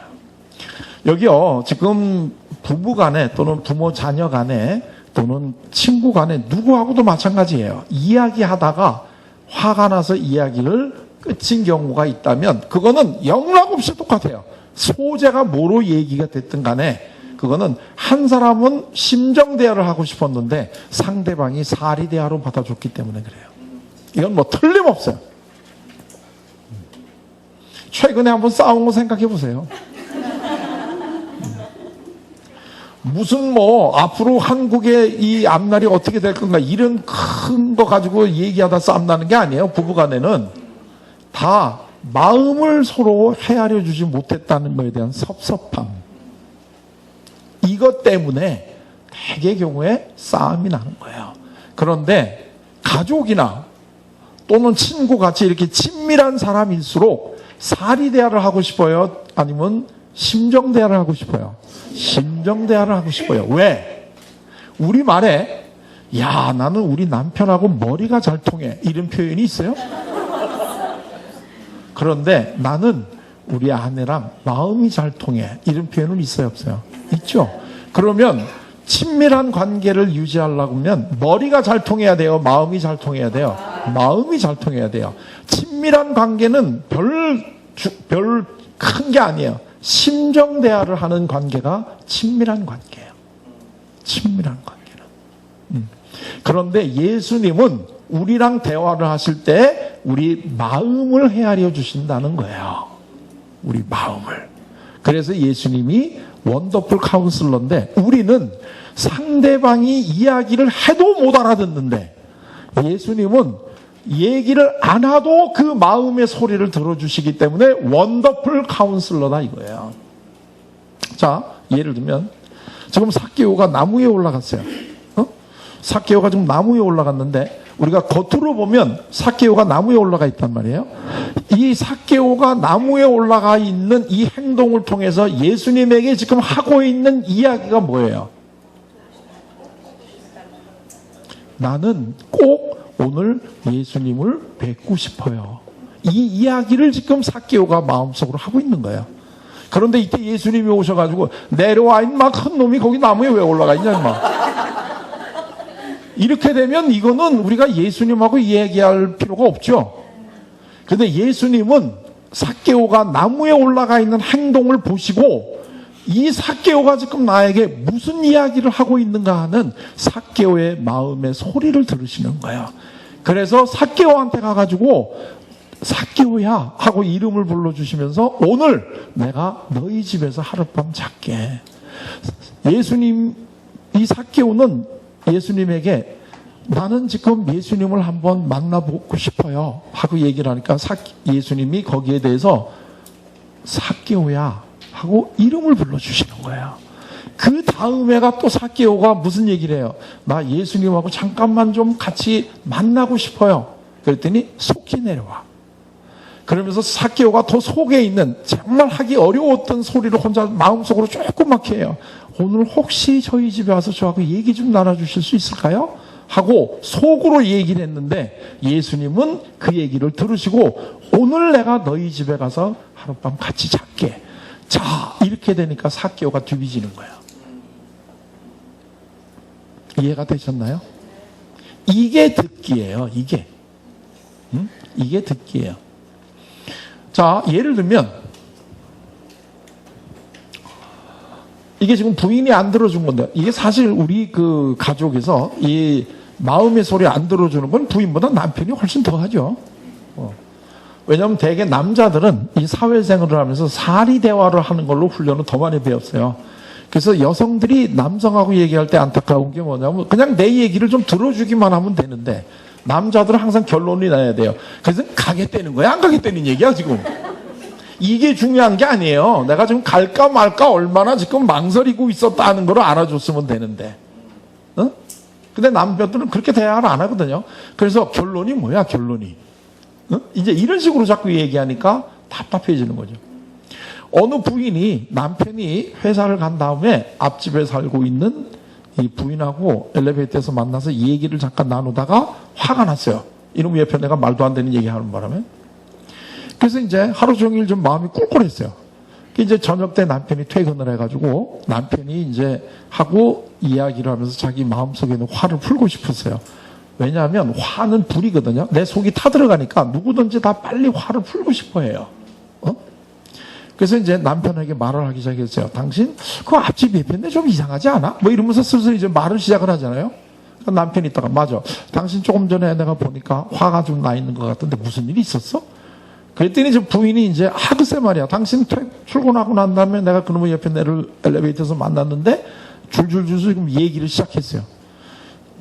여기요, 지금 부부 간에 또는 부모 자녀 간에 또는 친구 간에 누구하고도 마찬가지예요. 이야기하다가 화가 나서 이야기를 끝인 경우가 있다면 그거는 영락없이 똑같아요. 소재가 뭐로 얘기가 됐든 간에 그거는 한 사람은 심정 대화를 하고 싶었는데 상대방이 사리 대화로 받아줬기 때문에 그래요. 이건 뭐 틀림없어요. 최근에 한번 싸운 거 생각해 보세요. 무슨 뭐 앞으로 한국의 이 앞날이 어떻게 될 건가 이런 큰 거 가지고 얘기하다 싸움 나는 게 아니에요. 부부간에는 다 마음을 서로 헤아려 주지 못했다는 것에 대한 섭섭함, 이것 때문에 대개 경우에 싸움이 나는 거예요. 그런데 가족이나 또는 친구 같이 이렇게 친밀한 사람일수록 사리 대화를 하고 싶어요? 아니면 심정 대화를 하고 싶어요? 심정 대화를 하고 싶어요. 왜? 우리말에 야, 나는 우리 남편하고 머리가 잘 통해, 이런 표현이 있어요? 그런데 나는 우리 아내랑 마음이 잘 통해, 이런 표현은 있어요, 없어요? 있죠. 그러면 친밀한 관계를 유지하려고 하면 머리가 잘 통해야 돼요? 마음이 잘 통해야 돼요? 마음이 잘 통해야 돼요. 친밀한 관계는 별 큰 게 아니에요. 심정 대화를 하는 관계가 친밀한 관계예요. 친밀한 관계는. 그런데 예수님은 우리랑 대화를 하실 때 우리 마음을 헤아려 주신다는 거예요. 우리 마음을. 그래서 예수님이 원더풀 카운슬러인데 우리는 상대방이 이야기를 해도 못 알아듣는데 예수님은 얘기를 안 하도 그 마음의 소리를 들어주시기 때문에 원더풀 카운슬러다 이거예요. 자, 예를 들면 지금 삭개오가 나무 위에 올라갔어요. 삭개오가 지금 나무 위에 올라갔는데 우리가 겉으로 보면 삭개오가 나무 위에 올라가 있단 말이에요. 이 삭개오가 나무 위에 올라가 있는 이 행동을 통해서 예수님에게 지금 하고 있는 이야기가 뭐예요? 나는 꼭 오늘 예수님을 뵙고 싶어요. 이 이야기를 지금 삭개오가 마음속으로 하고 있는 거예요. 그런데 이때 예수님이 오셔가지고 내려와 임마 큰 놈이 거기 나무에 왜 올라가 있냐 임마. 이렇게 되면 이거는 우리가 예수님하고 얘기할 필요가 없죠. 그런데 예수님은 삭개오가 나무에 올라가 있는 행동을 보시고 이 삭개오가 지금 나에게 무슨 이야기를 하고 있는가 하는 삭개오의 마음의 소리를 들으시는 거예요. 그래서 삭개오한테 가가지고 삭개오야 하고 이름을 불러주시면서 오늘 내가 너희 집에서 하룻밤 잘게. 예수님, 이 삭개오는 예수님에게 나는 지금 예수님을 한번 만나보고 싶어요 하고 얘기를 하니까 예수님이 거기에 대해서 삭개오야 하고 이름을 불러주시는 거예요. 그 다음에가 또 삭개오가 무슨 얘기를 해요? 나 예수님하고 잠깐만 좀 같이 만나고 싶어요. 그랬더니 속히 내려와. 그러면서 삭개오가 더 속에 있는 정말 하기 어려웠던 소리를 혼자 마음속으로 조그맣게 해요. 오늘 혹시 저희 집에 와서 저하고 얘기 좀 나눠주실 수 있을까요? 하고 속으로 얘기를 했는데 예수님은 그 얘기를 들으시고 오늘 내가 너희 집에 가서 하룻밤 같이 잘게. 자, 이렇게 되니까 삭개오가 뒤비지는 거예요. 이해가 되셨나요? 이게 듣기예요. 이게. 이게 듣기예요. 자, 예를 들면 이게 지금 부인이 안 들어준 건데 이게 사실 우리 그 가족에서 이 마음의 소리 안 들어주는 건 부인보다 남편이 훨씬 더 하죠. 왜냐하면 대개 남자들은 이 사회생활을 하면서 사리 대화를 하는 걸로 훈련을 더 많이 배웠어요. 그래서 여성들이 남성하고 얘기할 때 안타까운 게 뭐냐면 그냥 내 얘기를 좀 들어주기만 하면 되는데 남자들은 항상 결론이 나야 돼요. 그래서 가겠다는 거야? 안 가겠다는 얘기야 지금. 이게 중요한 게 아니에요. 내가 지금 갈까 말까 얼마나 지금 망설이고 있었다는 걸 알아줬으면 되는데. 근데 남편들은 그렇게 대화를 안 하거든요. 그래서 결론이 뭐야 결론이. 이제 이런 식으로 자꾸 얘기하니까 답답해지는 거죠. 어느 부인이 남편이 회사를 간 다음에 앞집에 살고 있는 이 부인하고 엘리베이터에서 만나서 이 얘기를 잠깐 나누다가 화가 났어요. 이놈 옆에 내가 말도 안 되는 얘기하는 바람에. 그래서 이제 하루 종일 좀 마음이 꿀꿀했어요. 이제 저녁 때 남편이 퇴근을 해가지고 남편이 이제 하고 이야기를 하면서 자기 마음속에 있는 화를 풀고 싶었어요. 왜냐하면 화는 불이거든요. 내 속이 타들어가니까 누구든지 다 빨리 화를 풀고 싶어 해요. 그래서 이제 남편에게 말을 하기 시작했어요. 당신 그 앞집 예편데 좀 이상하지 않아? 뭐 이러면서 슬슬 이제 말을 시작을 하잖아요. 남편이 있다가 맞아. 당신 조금 전에 내가 보니까 화가 좀 나 있는 것 같은데 무슨 일이 있었어? 그랬더니 이제 부인이 이제 글쎄 말이야. 당신 출근하고 난 다음에 내가 그놈의 옆에 내를 엘리베이터에서 만났는데 줄줄줄 지금 얘기를 시작했어요.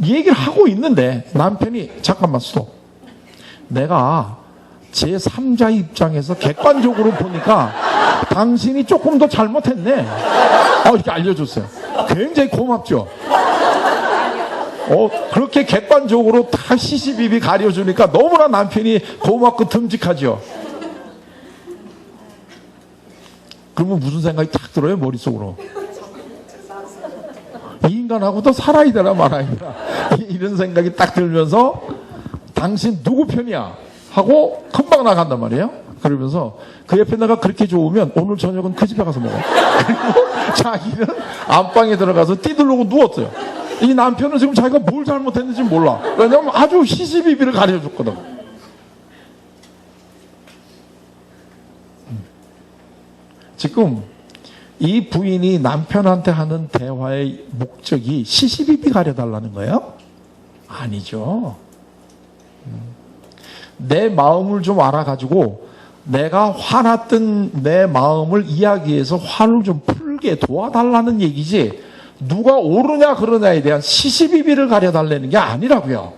얘기를 하고 있는데 남편이 잠깐만 스톱. 내가 제3자 입장에서 객관적으로 보니까 당신이 조금 더 잘못했네. 이렇게 알려줬어요. 굉장히 고맙죠. 그렇게 객관적으로 다 시시비비 가려주니까 너무나 남편이 고맙고 듬직하죠. 그러면 무슨 생각이 탁 들어요, 머릿속으로? 이 인간하고도 살아야 되나 말아야 되나 이런 생각이 딱 들면서 당신 누구 편이야? 하고 금방 나간단 말이에요. 그러면서 그 옆에 내가 그렇게 좋으면 오늘 저녁은 그 집에 가서 먹어. 그리고 자기는 안방에 들어가서 띠들르고 누웠어요. 이 남편은 지금 자기가 뭘 잘못했는지 몰라. 왜냐면 아주 시시비비를 가려줬거든. 지금 이 부인이 남편한테 하는 대화의 목적이 시시비비 가려달라는 거예요? 아니죠. 내 마음을 좀 알아가지고 내가 화났던 내 마음을 이야기해서 화를 좀 풀게 도와달라는 얘기지, 누가 옳으냐 그러냐에 대한 시시비비를 가려달라는 게 아니라고요.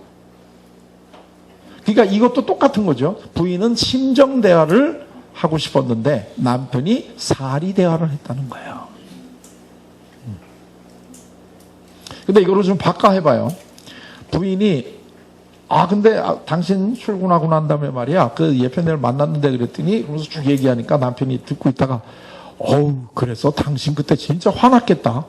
그러니까 이것도 똑같은 거죠. 부인은 심정 대화를 하고 싶었는데 남편이 사리 대화를 했다는 거예요. 근데 이거를 좀 바꿔 해봐요. 부인이 근데 당신 출근하고 난 다음에 말이야 그 예편애를 만났는데 그랬더니 그러면서 쭉 얘기하니까 남편이 듣고 있다가 그래서 당신 그때 진짜 화났겠다.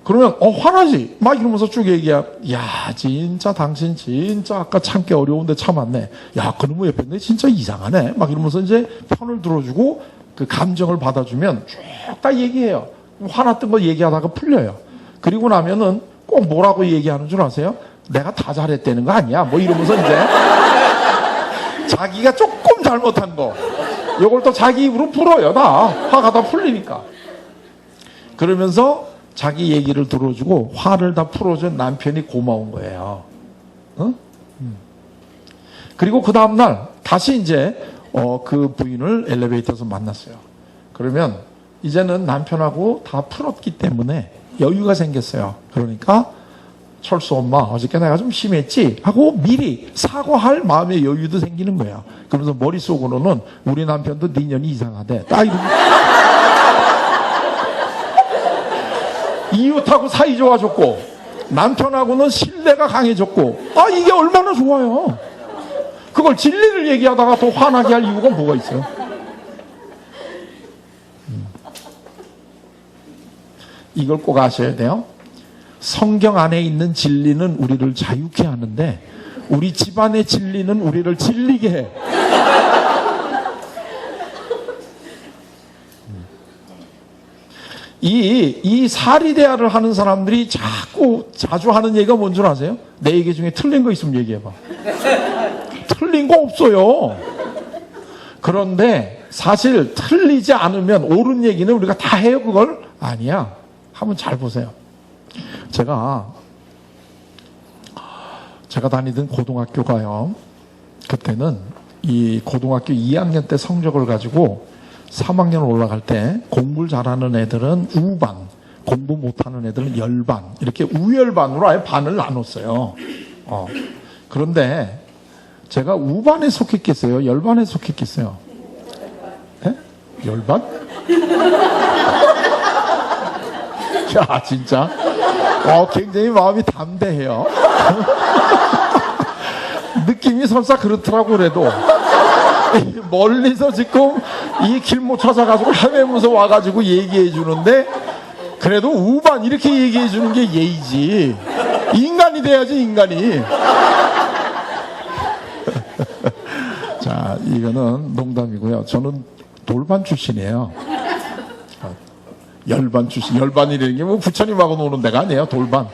그러면 화나지 막 이러면서 쭉 얘기야. 야 진짜 당신 진짜 아까 참기 어려운데 참았네. 야 그놈의 예편애 진짜 이상하네. 막 이러면서 이제 편을 들어주고 그 감정을 받아주면 쭉 다 얘기해요. 화났던 거 얘기하다가 풀려요. 그리고 나면은 꼭 뭐라고 얘기하는 줄 아세요? 내가 다 잘했다는 거 아니야? 뭐 이러면서 이제 자기가 조금 잘못한 거 이걸 또 자기 입으로 풀어요. 다 화가 다 풀리니까. 그러면서 자기 얘기를 들어주고 화를 다 풀어준 남편이 고마운 거예요. 그리고 그 다음날 다시 이제 그 부인을 엘리베이터에서 만났어요. 그러면 이제는 남편하고 다 풀었기 때문에 여유가 생겼어요. 그러니까 철수 엄마 어저께 내가 좀 심했지 하고 미리 사과할 마음의 여유도 생기는 거야. 그러면서 머릿속으로는 우리 남편도 네 년이 이상하대. 딱 이러고 이웃하고 사이 좋아졌고 남편하고는 신뢰가 강해졌고 이게 얼마나 좋아요. 그걸 진리를 얘기하다가 더 화나게 할 이유가 뭐가 있어요? 이걸 꼭 아셔야 돼요. 성경 안에 있는 진리는 우리를 자유케 하는데 우리 집안의 진리는 우리를 질리게 해. 이 사리대화를 하는 사람들이 자주 하는 얘기가 뭔 줄 아세요? 내 얘기 중에 틀린 거 있으면 얘기해봐. 틀린 거 없어요. 그런데 사실 틀리지 않으면 옳은 얘기는 우리가 다 해요. 그걸? 아니야. 한번 잘 보세요. 제가 다니던 고등학교가요. 그때는 이 고등학교 2학년 때 성적을 가지고 3학년 올라갈 때 공부를 잘하는 애들은 우반, 공부 못하는 애들은 열반, 이렇게 우열반으로 아예 반을 나눴어요. 그런데 제가 우반에 속했겠어요? 열반에 속했겠어요? 네? 열반? 야, 진짜. 굉장히 마음이 담대해요. 느낌이 설사 그렇더라고 그래도. 멀리서 지금 이 길 못 찾아가지고 헤매면서 와가지고 얘기해 주는데 그래도 우반 이렇게 얘기해 주는 게 예의지. 인간이 돼야지 인간이. 자, 이거는 농담이고요. 저는 돌반 출신이에요. 열반 출신. 열반이라는 게 뭐 부처님하고 노는 데가 아니에요. 돌반.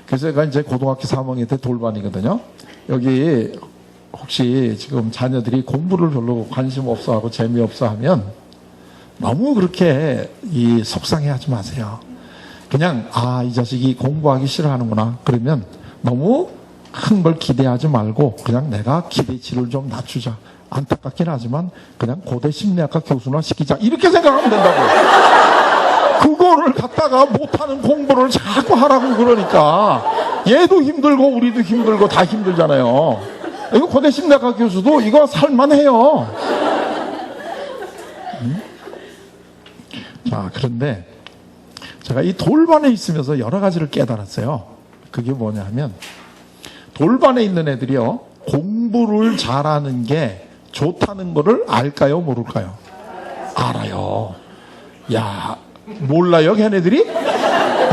그래서 제가 이제 고등학교 3학년 때 돌반이거든요. 여기 혹시 지금 자녀들이 공부를 별로 관심 없어 하고 재미없어 하면 너무 그렇게 속상해하지 마세요. 그냥 이 자식이 공부하기 싫어하는구나. 그러면 너무 큰 걸 기대하지 말고 그냥 내가 기대치를 좀 낮추자. 안타깝긴 하지만 그냥 고대 심리학과 교수나 시키자. 이렇게 생각하면 된다고. 그거를 갖다가 못하는 공부를 자꾸 하라고 그러니까 얘도 힘들고 우리도 힘들고 다 힘들잖아요. 이거 고대 심리학과 교수도 이거 살만해요. 자, 그런데 제가 이 돌반에 있으면서 여러 가지를 깨달았어요. 그게 뭐냐 하면 돌반에 있는 애들이요, 공부를 잘하는 게 좋다는 거를 알까요, 모를까요? 알아요. 야, 몰라요, 걔네들이?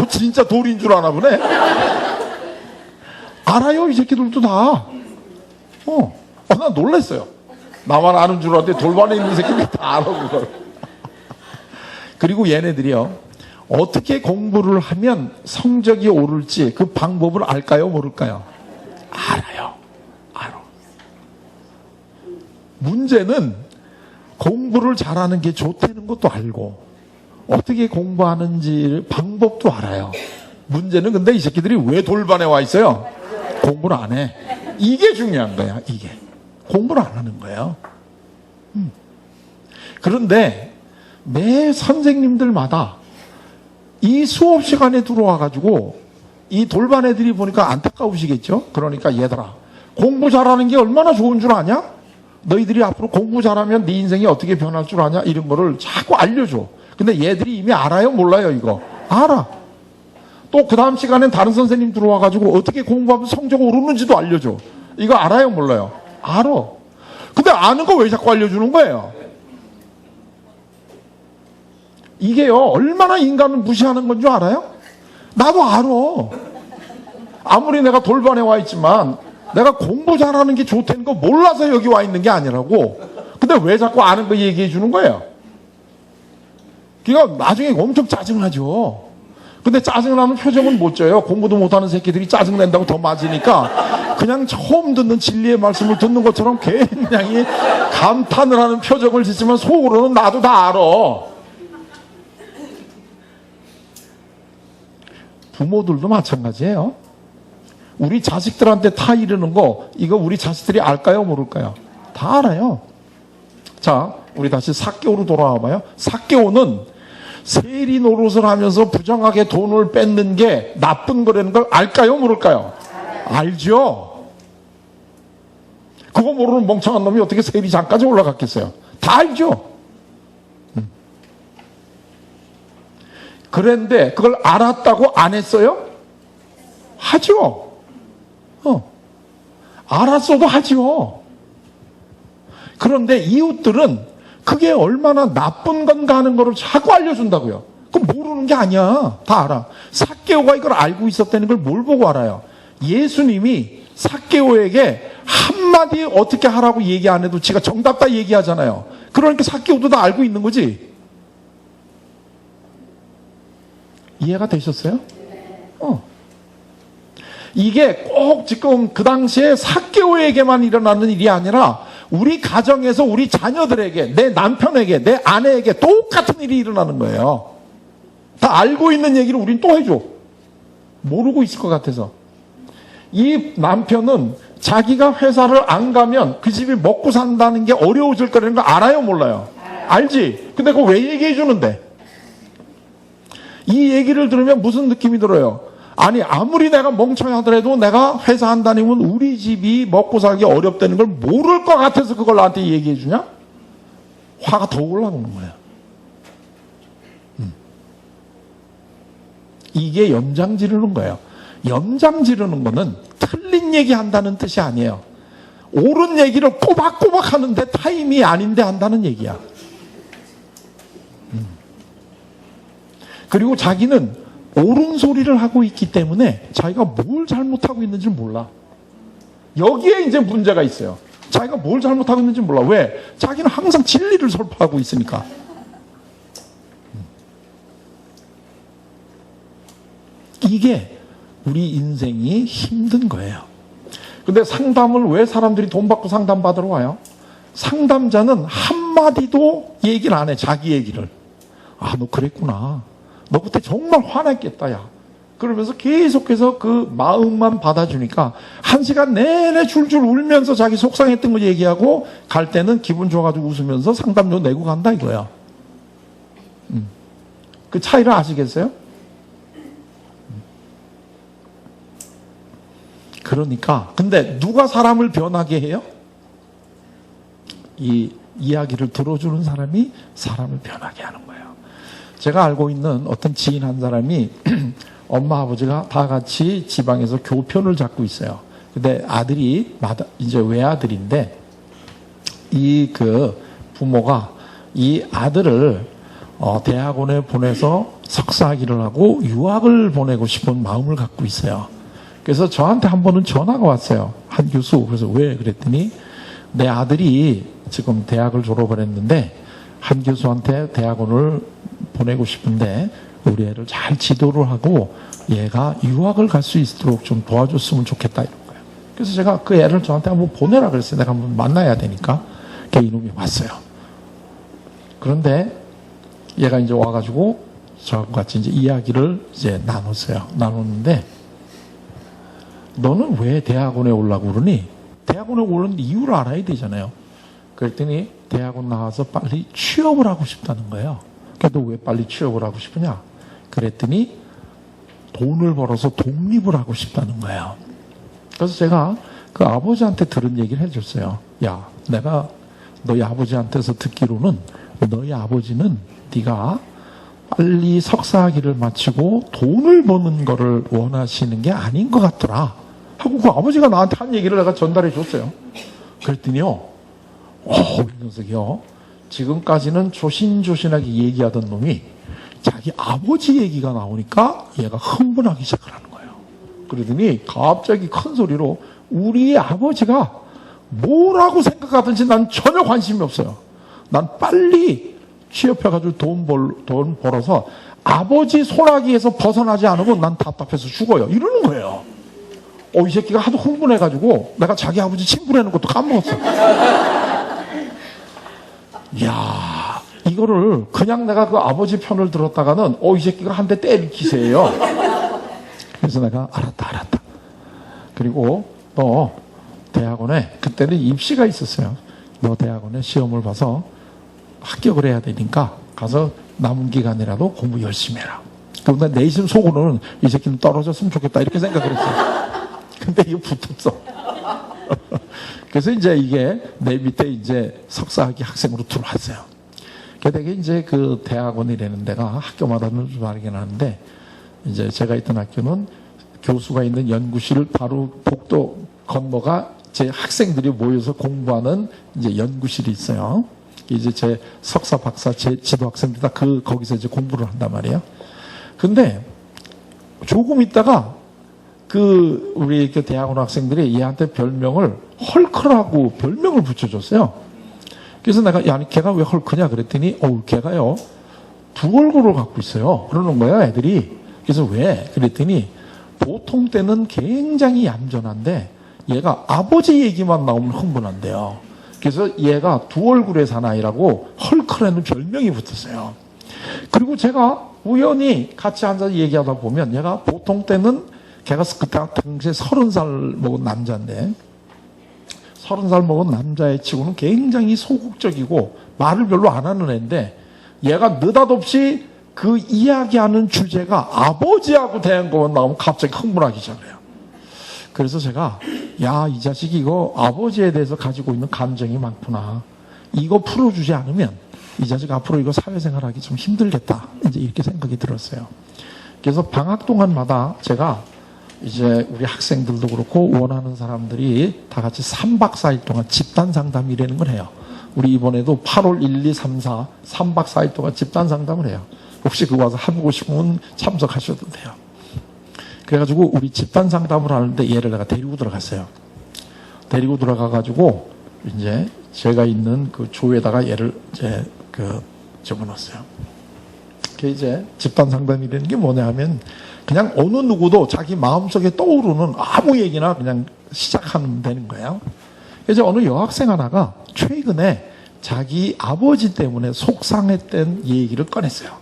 진짜 돌인 줄 아나 보네. 알아요, 이 새끼들도 다. 나 놀랐어요. 나만 아는 줄 알았는데 돌반에 있는 새끼들이 다 알아, 그걸. 그리고 얘네들이요, 어떻게 공부를 하면 성적이 오를지 그 방법을 알까요, 모를까요? 알아요. 알아. 문제는 공부를 잘하는 게 좋다는 것도 알고 어떻게 공부하는지 방법도 알아요. 문제는 근데 이 새끼들이 왜 돌반에 와 있어요? 공부를 안 해. 이게 중요한 거야. 이게 공부를 안 하는 거예요. 그런데 매 선생님들마다 이 수업 시간에 들어와 가지고 이 돌반 애들이 보니까 안타까우시겠죠? 그러니까 얘들아, 공부 잘하는 게 얼마나 좋은 줄 아냐? 너희들이 앞으로 공부 잘하면 네 인생이 어떻게 변할 줄 아냐? 이런 거를 자꾸 알려줘. 근데 얘들이 이미 알아요, 몰라요? 이거 알아. 또 그 다음 시간엔 다른 선생님 들어와 가지고 어떻게 공부하면 성적 오르는지도 알려줘. 이거 알아요, 몰라요? 알아. 근데 아는 거 왜 자꾸 알려주는 거예요? 이게요, 얼마나 인간을 무시하는 건 줄 알아요? 나도 알아. 아무리 내가 돌반에 와 있지만 내가 공부 잘하는 게 좋다는 거 몰라서 여기 와 있는 게 아니라고. 근데 왜 자꾸 아는 거 얘기해 주는 거예요? 그러니까 나중에 엄청 짜증나죠. 근데 짜증나는 표정은 못 져요. 공부도 못하는 새끼들이 짜증낸다고 더 맞으니까 그냥 처음 듣는 진리의 말씀을 듣는 것처럼 굉장히 감탄을 하는 표정을 짓지만 속으로는 나도 다 알아. 부모들도 마찬가지예요. 우리 자식들한테 다 이르는 거, 이거 우리 자식들이 알까요, 모를까요? 다 알아요. 자, 우리 다시 삭개오로 돌아와 봐요. 삭개오는 세리 노릇을 하면서 부정하게 돈을 뺏는 게 나쁜 거라는 걸 알까요, 모를까요? 알죠. 그거 모르는 멍청한 놈이 어떻게 세리장까지 올라갔겠어요? 다 알죠. 그런데 그걸 알았다고 안 했어요? 하죠. 알았어도 하죠. 그런데 이웃들은 그게 얼마나 나쁜 건가 하는 거를 자꾸 알려준다고요. 그럼 모르는 게 아니야. 다 알아. 삭개오가 이걸 알고 있었다는 걸 뭘 보고 알아요? 예수님이 삭개오에게 한마디 어떻게 하라고 얘기 안 해도 지가 정답 다 얘기하잖아요. 그러니까 삭개오도 다 알고 있는 거지. 이해가 되셨어요? 이게 꼭 지금 그 당시에 삭개오에게만 일어나는 일이 아니라 우리 가정에서 우리 자녀들에게, 내 남편에게, 내 아내에게 똑같은 일이 일어나는 거예요. 다 알고 있는 얘기를 우린 또 해줘. 모르고 있을 것 같아서. 이 남편은 자기가 회사를 안 가면 그 집이 먹고 산다는 게 어려워질 거라는 거 알아요, 몰라요? 알지? 근데 그거 왜 얘기해 주는데? 이 얘기를 들으면 무슨 느낌이 들어요? 아니, 아무리 내가 멍청하더라도 내가 회사 안 다니면 우리 집이 먹고 살기 어렵다는 걸 모를 것 같아서 그걸 나한테 얘기해 주냐? 화가 더 올라오는 거야. 이게 염장 지르는 거예요. 염장 지르는 거는 틀린 얘기 한다는 뜻이 아니에요. 옳은 얘기를 꼬박꼬박 하는데 타임이 아닌데 한다는 얘기야. 그리고 자기는 옳은 소리를 하고 있기 때문에 자기가 뭘 잘못하고 있는지 몰라. 여기에 이제 문제가 있어요. 자기가 뭘 잘못하고 있는지 몰라. 왜? 자기는 항상 진리를 설파하고 있으니까. 이게 우리 인생이 힘든 거예요. 근데 상담을 왜 사람들이 돈 받고 상담 받으러 와요? 상담자는 한 한마디도 얘기를 안 해, 자기 얘기를. 아, 너 그랬구나. 너 그때 정말 화냈겠다, 야. 그러면서 계속해서 그 마음만 받아주니까 1시간 내내 줄줄 울면서 자기 속상했던 거 얘기하고 갈 때는 기분 좋아가지고 웃으면서 상담료 내고 간다 이거야. 그 차이를 아시겠어요? 그러니까 근데 누가 사람을 변하게 해요? 이 이야기를 들어주는 사람이 사람을 변하게 하는 거예요. 제가 알고 있는 어떤 지인 한 사람이 엄마 아버지가 다 같이 지방에서 교편을 잡고 있어요. 근데 아들이 이제 외아들인데 이 그 부모가 이 아들을 대학원에 보내서 석사학위를 하고 유학을 보내고 싶은 마음을 갖고 있어요. 그래서 저한테 한 번은 전화가 왔어요. 한 교수. 그래서 왜? 그랬더니 내 아들이 지금 대학을 졸업을 했는데 한 교수한테 대학원을 보내고 싶은데 우리 애를 잘 지도를 하고 얘가 유학을 갈 수 있도록 좀 도와줬으면 좋겠다 이런 거예요. 그래서 제가 그 애를 저한테 한번 보내라 그랬어요. 내가 한번 만나야 되니까. 걔 이놈이 왔어요. 그런데 얘가 이제 와가지고 저하고 같이 이제 이야기를 이제 나눴어요. 나눴는데 너는 왜 대학원에 오려고 그러니? 대학원에 오는 이유를 알아야 되잖아요. 그랬더니 대학원 나와서 빨리 취업을 하고 싶다는 거예요. 그러니까 너 왜 빨리 취업을 하고 싶으냐? 그랬더니 돈을 벌어서 독립을 하고 싶다는 거예요. 그래서 제가 그 아버지한테 들은 얘기를 해줬어요. 야, 내가 너희 아버지한테서 듣기로는 너희 아버지는 네가 빨리 석사학위를 마치고 돈을 버는 거를 원하시는 게 아닌 것 같더라 하고 그 아버지가 나한테 한 얘기를 내가 전달해 줬어요. 그랬더니요, 이 녀석이요, 지금까지는 조신조신하게 얘기하던 놈이 자기 아버지 얘기가 나오니까 얘가 흥분하기 시작하는 거예요. 그러더니 갑자기 큰 소리로 우리 아버지가 뭐라고 생각하든지 난 전혀 관심이 없어요. 난 빨리 취업해가지고 돈 벌어서 아버지 소나기에서 벗어나지 않으면 난 답답해서 죽어요. 이러는 거예요. 이 새끼가 하도 흥분해가지고 내가 자기 아버지 친구라는 것도 까먹었어. 이야, 이거를 그냥 내가 그 아버지 편을 들었다가는 이 새끼가 한 대 때릴 기세예요. 그래서 내가 알았다. 그리고 너 대학원에 그때는 입시가 있었어요. 너 대학원에 시험을 봐서 합격을 해야 되니까 가서 남은 기간이라도 공부 열심히 해라. 그런데 내심 속으로는 이 새끼는 떨어졌으면 좋겠다 이렇게 생각을 했어요. 근데 이거 붙었어. 그래서 이제 이게 내 밑에 이제 석사학위 학생으로 들어왔어요. 되게 이제 그 대학원이라는 데가 학교마다는 좀 다르긴 하는데 이제 제가 있던 학교는 교수가 있는 연구실 바로 복도 건너가 제 학생들이 모여서 공부하는 이제 연구실이 있어요. 이제 제 석사, 박사, 제 지도 학생들 다 거기서 이제 공부를 한단 말이에요. 근데 조금 있다가 우리 그 대학원 학생들이 얘한테 별명을 헐크라고 별명을 붙여줬어요. 그래서 내가, 야, 걔가 왜 헐크냐? 그랬더니, 걔가요, 두 얼굴을 갖고 있어요. 그러는 거야, 애들이. 그래서 왜? 그랬더니, 보통 때는 굉장히 얌전한데, 얘가 아버지 얘기만 나오면 흥분한대요. 그래서 얘가 두 얼굴의 사나이라고 헐크라는 별명이 붙었어요. 그리고 제가 우연히 같이 앉아서 얘기하다 보면 얘가 보통 때는 걔가 그때 당시에 30살 먹은 남자인데 30살 먹은 남자애 치고는 굉장히 소극적이고 말을 별로 안 하는 애인데 얘가 느닷없이 그 이야기하는 주제가 아버지하고 대한 것만 나오면 갑자기 흥분하기 시작해요. 그래서 제가 야, 이 자식이 이거 아버지에 대해서 가지고 있는 감정이 많구나. 이거 풀어주지 않으면 이 자식 앞으로 이거 사회생활하기 좀 힘들겠다. 이제 이렇게 생각이 들었어요. 그래서 방학 동안마다 제가 이제 우리 학생들도 그렇고 원하는 사람들이 다 같이 3박 4일 동안 집단 상담이라는 걸 해요. 우리 이번에도 8월 1, 2, 3, 4 3박 4일 동안 집단 상담을 해요. 혹시 그거 와서 해보고 싶으면 참석하셔도 돼요. 그래가지고 우리 집단 상담을 하는데 얘를 내가 데리고 들어갔어요. 데리고 들어가가지고 이제 제가 있는 그 조에다가 얘를 이제 적어놨어요. 그게 이제 집단 상담이라는 게 뭐냐 하면 그냥 어느 누구도 자기 마음속에 떠오르는 아무 얘기나 그냥 시작하면 되는 거예요. 그래서 어느 여학생 하나가 최근에 자기 아버지 때문에 속상했던 얘기를 꺼냈어요.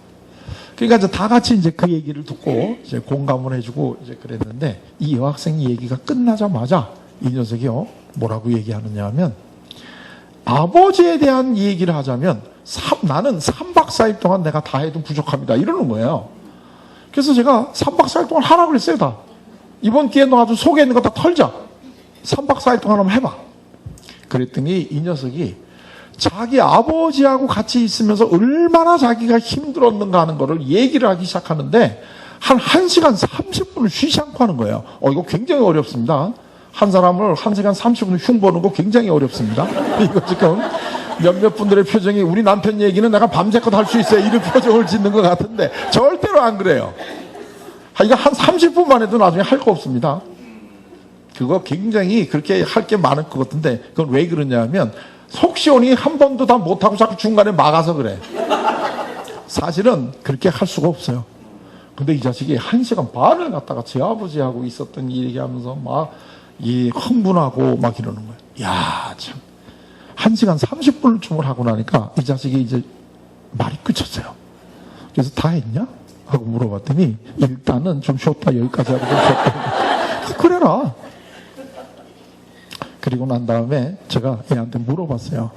그러니까 이제 다 같이 이제 그 얘기를 듣고 이제 공감을 해주고 이제 그랬는데, 이 여학생 얘기가 끝나자마자 이 녀석이요, 뭐라고 얘기하느냐 하면, 아버지에 대한 얘기를 하자면 나는 3박 4일 동안 내가 다 해도 부족합니다, 이러는 거예요. 그래서 제가 3박 4일 동안 하라고 그랬어요. 다 이번 기회에 너 아주 속에 있는 거 다 털자, 3박 4일 동안 한번 해봐. 그랬더니 이 녀석이 자기 아버지하고 같이 있으면서 얼마나 자기가 힘들었는가 하는 거를 얘기를 하기 시작하는데, 한 1시간 30분을 쉬지 않고 하는 거예요. 이거 굉장히 어렵습니다. 한 사람을 1시간 30분 흉보는 거 굉장히 어렵습니다. 이거 지금 몇몇 분들의 표정이, 우리 남편 얘기는 내가 밤새껏 할 수 있어요, 이런 표정을 짓는 것 같은데 절대로 안 그래요. 이거 한 30분만 해도 나중에 할 거 없습니다. 그거 굉장히 그렇게 할 게 많을 것 같은데, 그건 왜 그러냐면 속 시원히 한 번도 다 못하고 자꾸 중간에 막아서 그래. 사실은 그렇게 할 수가 없어요. 근데 이 자식이 1시간 반을 갖다가 제 아버지하고 있었던 얘기하면서 막 흥분하고 막 이러는 거예요. 야, 참. 1시간 30분을 춤을 하고 나니까 이 자식이 이제 말이 끝쳤어요. 그래서 다 했냐? 하고 물어봤더니, 일단은 좀 쉬었다, 여기까지 하고 좀 쉬었다. 그래라. 그리고 난 다음에 제가 얘한테 물어봤어요.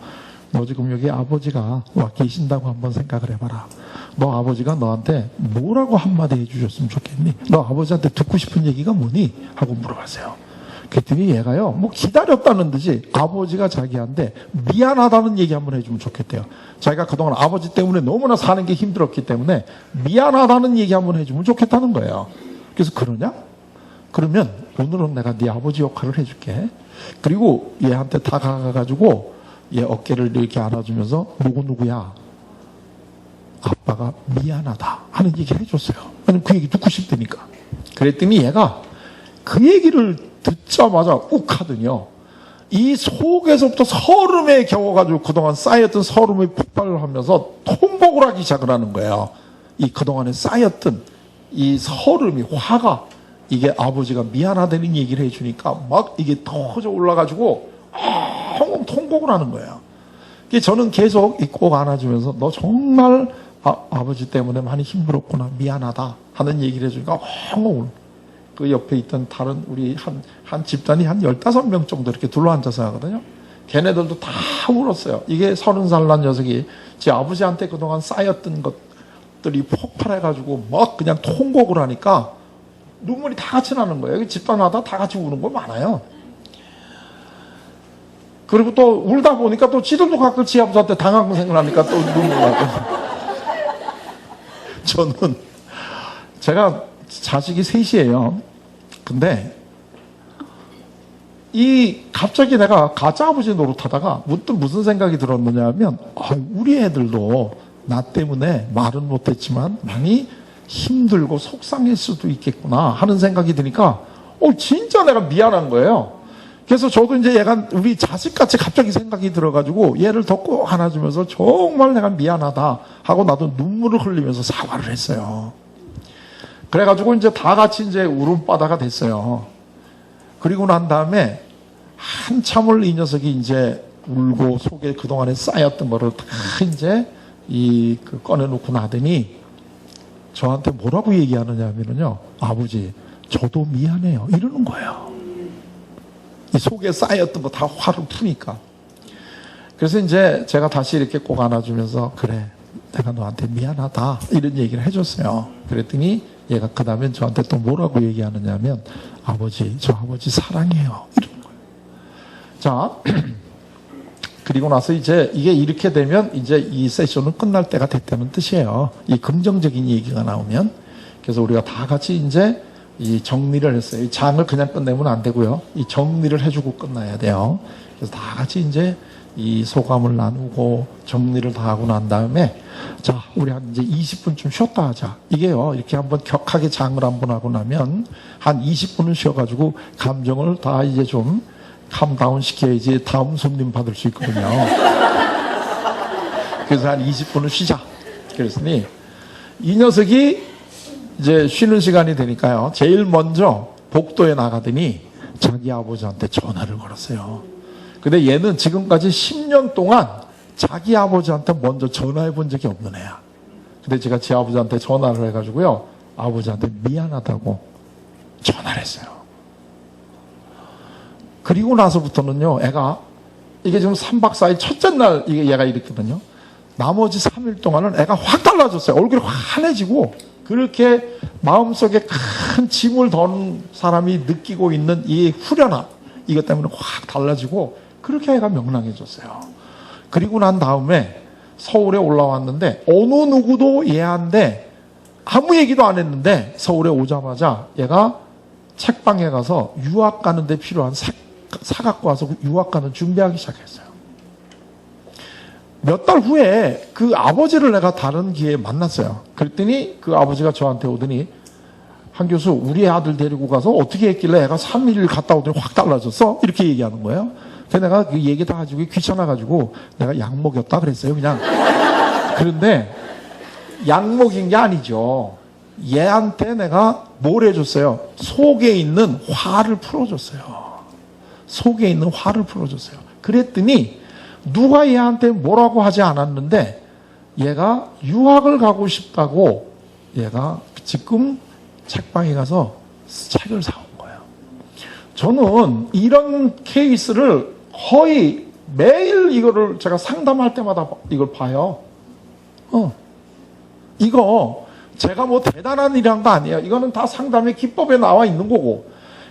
너 지금 여기 아버지가 와 계신다고 한번 생각을 해봐라. 너 아버지가 너한테 뭐라고 한마디 해주셨으면 좋겠니? 너 아버지한테 듣고 싶은 얘기가 뭐니? 하고 물어봤어요. 그랬더니 얘가요, 뭐 기다렸다는 듯이 아버지가 자기한테 미안하다는 얘기 한번 해주면 좋겠대요. 자기가 그동안 아버지 때문에 너무나 사는 게 힘들었기 때문에 미안하다는 얘기 한번 해주면 좋겠다는 거예요. 그래서 그러냐? 그러면 오늘은 내가 네 아버지 역할을 해줄게. 그리고 얘한테 다가가가지고 얘 어깨를 이렇게 안아주면서, 누구누구야, 아빠가 미안하다 하는 얘기를 해줬어요. 왜냐면 그 얘기 듣고 싶다니까. 그랬더니 얘가 그 얘기를 듣자마자 욱 하더니요, 이 속에서부터 서름에 겨워가지고 그동안 쌓였던 서름이 폭발을 하면서 통곡을 하기 시작을 하는 거예요. 이 그동안에 쌓였던 이 서름이, 화가, 이게 아버지가 미안하다는 얘기를 해주니까 막 이게 터져 올라가지고 엉엉 통곡을 하는 거예요. 저는 계속 꼭 안아주면서, 너 정말 아버지 때문에 많이 힘들었구나, 미안하다 하는 얘기를 해주니까 엉엉, 그 옆에 있던 다른 우리 한 집단이 한 15명 정도 이렇게 둘러앉아서 하거든요. 걔네들도 다 울었어요. 이게 30살 난 녀석이 제 아버지한테 그동안 쌓였던 것들이 폭발해가지고 막 그냥 통곡을 하니까 눈물이 다 같이 나는 거예요. 집단마다 다 같이 우는 거 많아요. 그리고 또 울다 보니까 또 지들도 가끔 지 아버지한테 당한 거 생각나니까 또 눈물 나고. 저는, 제가 자식이 셋이에요. 근데 갑자기 내가 가짜 아버지 노릇하다가 문득 무슨 생각이 들었느냐 하면, 우리 애들도 나 때문에 말은 못했지만 많이 힘들고 속상할 수도 있겠구나 하는 생각이 드니까 진짜 내가 미안한 거예요. 그래서 저도 이제 얘가 우리 자식같이 갑자기 생각이 들어가지고 얘를 더 꼭 안아주면서 정말 내가 미안하다 하고 나도 눈물을 흘리면서 사과를 했어요. 그래가지고 이제 다 같이 이제 울음바다가 됐어요. 그리고 난 다음에 한참을 이 녀석이 이제 울고 속에 그동안에 쌓였던 거를 다 이제 꺼내놓고 나더니 저한테 뭐라고 얘기하느냐 하면요, 아버지, 저도 미안해요, 이러는 거예요. 이 속에 쌓였던 거 다 화를 푸니까. 그래서 이제 제가 다시 이렇게 꼭 안아주면서, 그래, 내가 너한테 미안하다, 이런 얘기를 해줬어요. 그랬더니 얘가 그 다음엔 저한테 또 뭐라고 얘기하느냐 하면, 아버지, 저 아버지 사랑해요, 이러는 거예요. 자, 그리고 나서 이제 이게 이렇게 되면 이제 이 세션은 끝날 때가 됐다는 뜻이에요. 이 긍정적인 얘기가 나오면. 그래서 우리가 다 같이 이제 이 정리를 했어요. 이 장을 그냥 끝내면 안 되고요. 이 정리를 해주고 끝나야 돼요. 그래서 다 같이 이제 이 소감을 나누고 정리를 다 하고 난 다음에, 자, 우리 한 이제 20분쯤 쉬었다 하자. 이게요, 이렇게 한번 격하게 장을 한번 하고 나면 한 20분을 쉬어가지고 감정을 다 이제 좀 캄다운 시켜야지 다음 손님 받을 수 있거든요. 그래서 한 20분을 쉬자. 그랬으니 이 녀석이 이제 쉬는 시간이 되니까요, 제일 먼저 복도에 나가더니 자기 아버지한테 전화를 걸었어요. 근데 얘는 지금까지 10년 동안 자기 아버지한테 먼저 전화해 본 적이 없는 애야. 근데 제가 제 아버지한테 전화를 해가지고요, 아버지한테 미안하다고 전화를 했어요. 그리고 나서부터는요, 애가, 이게 지금 3박 4일 첫째 날 얘가 이랬거든요. 나머지 3일 동안은 애가 확 달라졌어요. 얼굴이 환해지고, 그렇게 마음속에 큰 짐을 던 사람이 느끼고 있는 이 후련함, 이것 때문에 확 달라지고, 그렇게 애가 명랑해졌어요. 그리고 난 다음에 서울에 올라왔는데, 어느 누구도 얘한테 아무 얘기도 안 했는데, 서울에 오자마자 얘가 책방에 가서 유학 가는데 필요한 사 갖고 와서 유학 가는 준비하기 시작했어요. 몇 달 후에 그 아버지를 내가 다른 기회에 만났어요. 그랬더니 그 아버지가 저한테 오더니, 한 교수, 우리 아들 데리고 가서 어떻게 했길래 애가 3일 갔다 오더니 확 달라졌어? 이렇게 얘기하는 거예요. 그래서 내가 그 얘기 다 가지고 귀찮아가지고 내가 약 먹였다 그랬어요, 그냥. 그런데 약 먹인 게 아니죠. 얘한테 내가 뭘 해줬어요? 속에 있는 화를 풀어줬어요. 속에 있는 화를 풀어줬어요. 그랬더니 누가 얘한테 뭐라고 하지 않았는데 얘가 유학을 가고 싶다고 얘가 지금 책방에 가서 책을 사온 거예요. 저는 이런 케이스를 거의 매일 이거를 제가 상담할 때마다 이걸 봐요. 이거 제가 뭐 대단한 일이란 거 아니에요. 이거는 다 상담의 기법에 나와 있는 거고,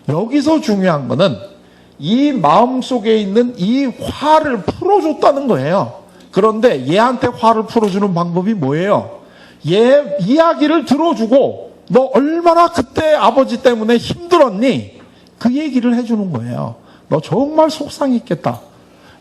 여기서 중요한 거는 이 마음속에 있는 이 화를 풀어줬다는 거예요. 그런데 얘한테 화를 풀어주는 방법이 뭐예요? 얘 이야기를 들어주고, 너 얼마나 그때 아버지 때문에 힘들었니? 그 얘기를 해주는 거예요. 너 정말 속상했겠다.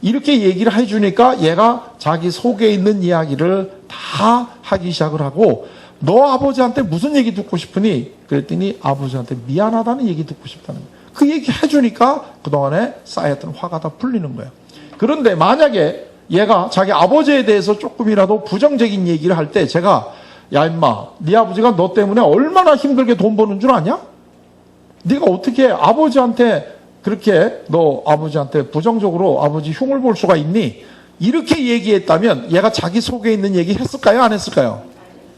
이렇게 얘기를 해주니까 얘가 자기 속에 있는 이야기를 다 하기 시작을 하고, 너 아버지한테 무슨 얘기 듣고 싶으니? 그랬더니 아버지한테 미안하다는 얘기 듣고 싶다는 거예요. 그 얘기 해주니까 그동안에 쌓였던 화가 다 풀리는 거예요. 그런데 만약에 얘가 자기 아버지에 대해서 조금이라도 부정적인 얘기를 할 때 제가, 야 임마, 네 아버지가 너 때문에 얼마나 힘들게 돈 버는 줄 아냐? 네가 어떻게 아버지한테 그렇게 너 아버지한테 부정적으로 아버지 흉을 볼 수가 있니? 이렇게 얘기했다면 얘가 자기 속에 있는 얘기 했을까요? 안 했을까요?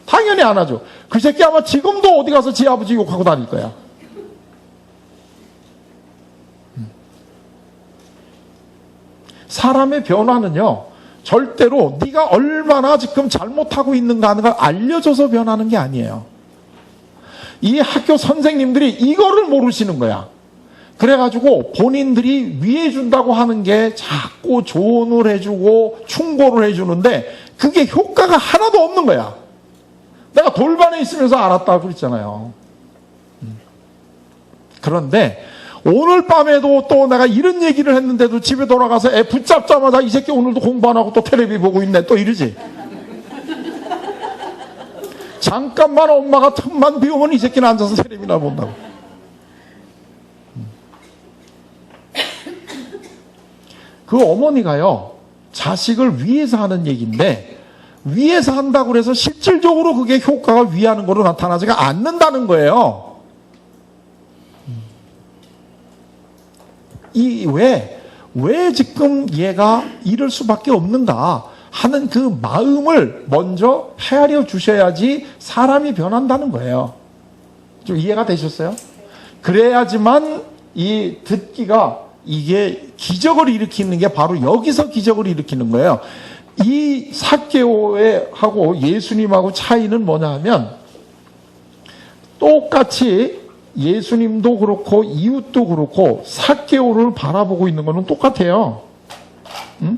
당연히 안 하죠. 그 새끼 아마 지금도 어디 가서 지 아버지 욕하고 다닐 거야. 사람의 변화는요, 절대로 네가 얼마나 지금 잘못하고 있는가 하는 걸 알려줘서 변하는 게 아니에요. 이 학교 선생님들이 이거를 모르시는 거야. 그래가지고 본인들이 위해준다고 하는 게 자꾸 조언을 해주고 충고를 해주는데 그게 효과가 하나도 없는 거야. 내가 돌반에 있으면서 알았다고 그랬잖아요. 그런데 오늘 밤에도 또 내가 이런 얘기를 했는데도 집에 돌아가서 애 붙잡자마자 이 새끼 오늘도 공부 안 하고 또 텔레비 보고 있네 또 이러지. 잠깐만 엄마가 틈만 비우면 이 새끼는 앉아서 텔레비나 본다고. 그 어머니가요, 자식을 위해서 하는 얘기인데 위해서 한다고 해서 실질적으로 그게 효과가 위하는 거로 나타나지가 않는다는 거예요. 왜 지금 얘가 이럴 수밖에 없는가 하는 그 마음을 먼저 헤아려 주셔야지 사람이 변한다는 거예요. 좀 이해가 되셨어요? 그래야지만 이 듣기가 이게 기적을 일으키는 게 바로 여기서 기적을 일으키는 거예요. 이 삭개오하고 예수님하고 차이는 뭐냐 하면 똑같이 예수님도 그렇고 이웃도 그렇고 삭개오를 바라보고 있는 거는 똑같아요. 응?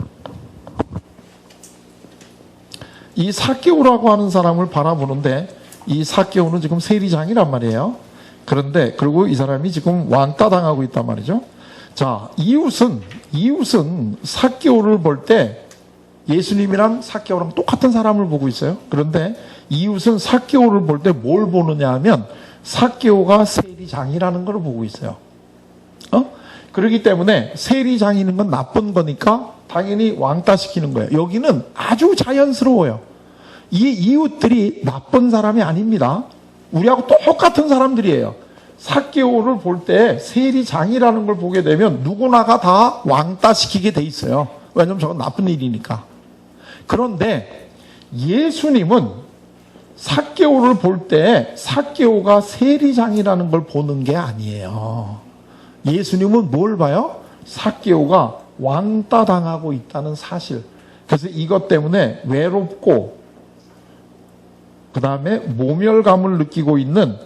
이 삭개오라고 하는 사람을 바라보는데 이 삭개오는 지금 세리장이란 말이에요. 그런데 그리고 이 사람이 지금 왕따 당하고 있단 말이죠. 자, 이웃은 삭개오를 볼 때 예수님이랑 삭개오랑 똑같은 사람을 보고 있어요. 그런데 이웃은 삭개오를 볼 때 뭘 보느냐 하면 삭개오가 세리장이라는 걸 보고 있어요. 그렇기 때문에 세리장이는 건 나쁜 거니까 당연히 왕따시키는 거예요. 여기는 아주 자연스러워요. 이 이웃들이 나쁜 사람이 아닙니다. 우리하고 똑같은 사람들이에요. 삭개오를 볼 때 세리장이라는 걸 보게 되면 누구나가 다 왕따시키게 돼 있어요. 왜냐면 저건 나쁜 일이니까. 그런데 예수님은 삭개오를 볼 때 삭개오가 세리장이라는 걸 보는 게 아니에요. 예수님은 뭘 봐요? 삭개오가 왕따 당하고 있다는 사실. 그래서 이것 때문에 외롭고 그 다음에 모멸감을 느끼고 있는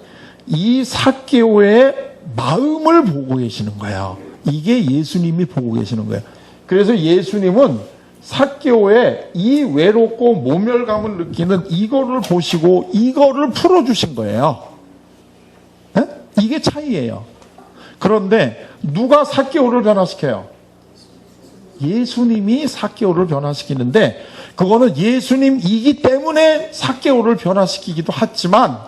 이 삭개오의 마음을 보고 계시는 거예요. 이게 예수님이 보고 계시는 거예요. 그래서 예수님은 삭개오의 이 외롭고 모멸감을 느끼는 이거를 보시고 이거를 풀어주신 거예요. 네? 이게 차이예요. 그런데 누가 삭개오를 변화시켜요? 예수님이 삭개오를 변화시키는데 그거는 예수님이기 때문에 삭개오를 변화시키기도 하지만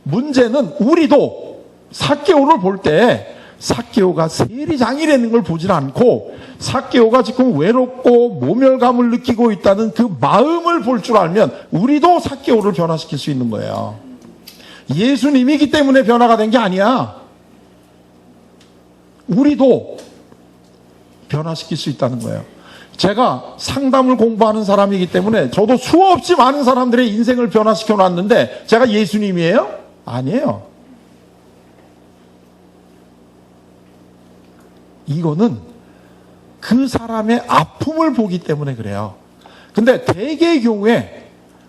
문제는 우리도 삭개오를 볼 때 삭개오가 세리장이라는 걸 보질 않고 삭개오가 지금 외롭고 모멸감을 느끼고 있다는 그 마음을 볼 줄 알면 우리도 삭개오를 변화시킬 수 있는 거예요. 예수님이기 때문에 변화가 된 게 아니야. 우리도 변화시킬 수 있다는 거예요. 제가 상담을 공부하는 사람이기 때문에 저도 수없이 많은 사람들의 인생을 변화시켜 놨는데 제가 예수님이에요? 아니에요. 이거는 그 사람의 아픔을 보기 때문에 그래요. 근데 대개의 경우에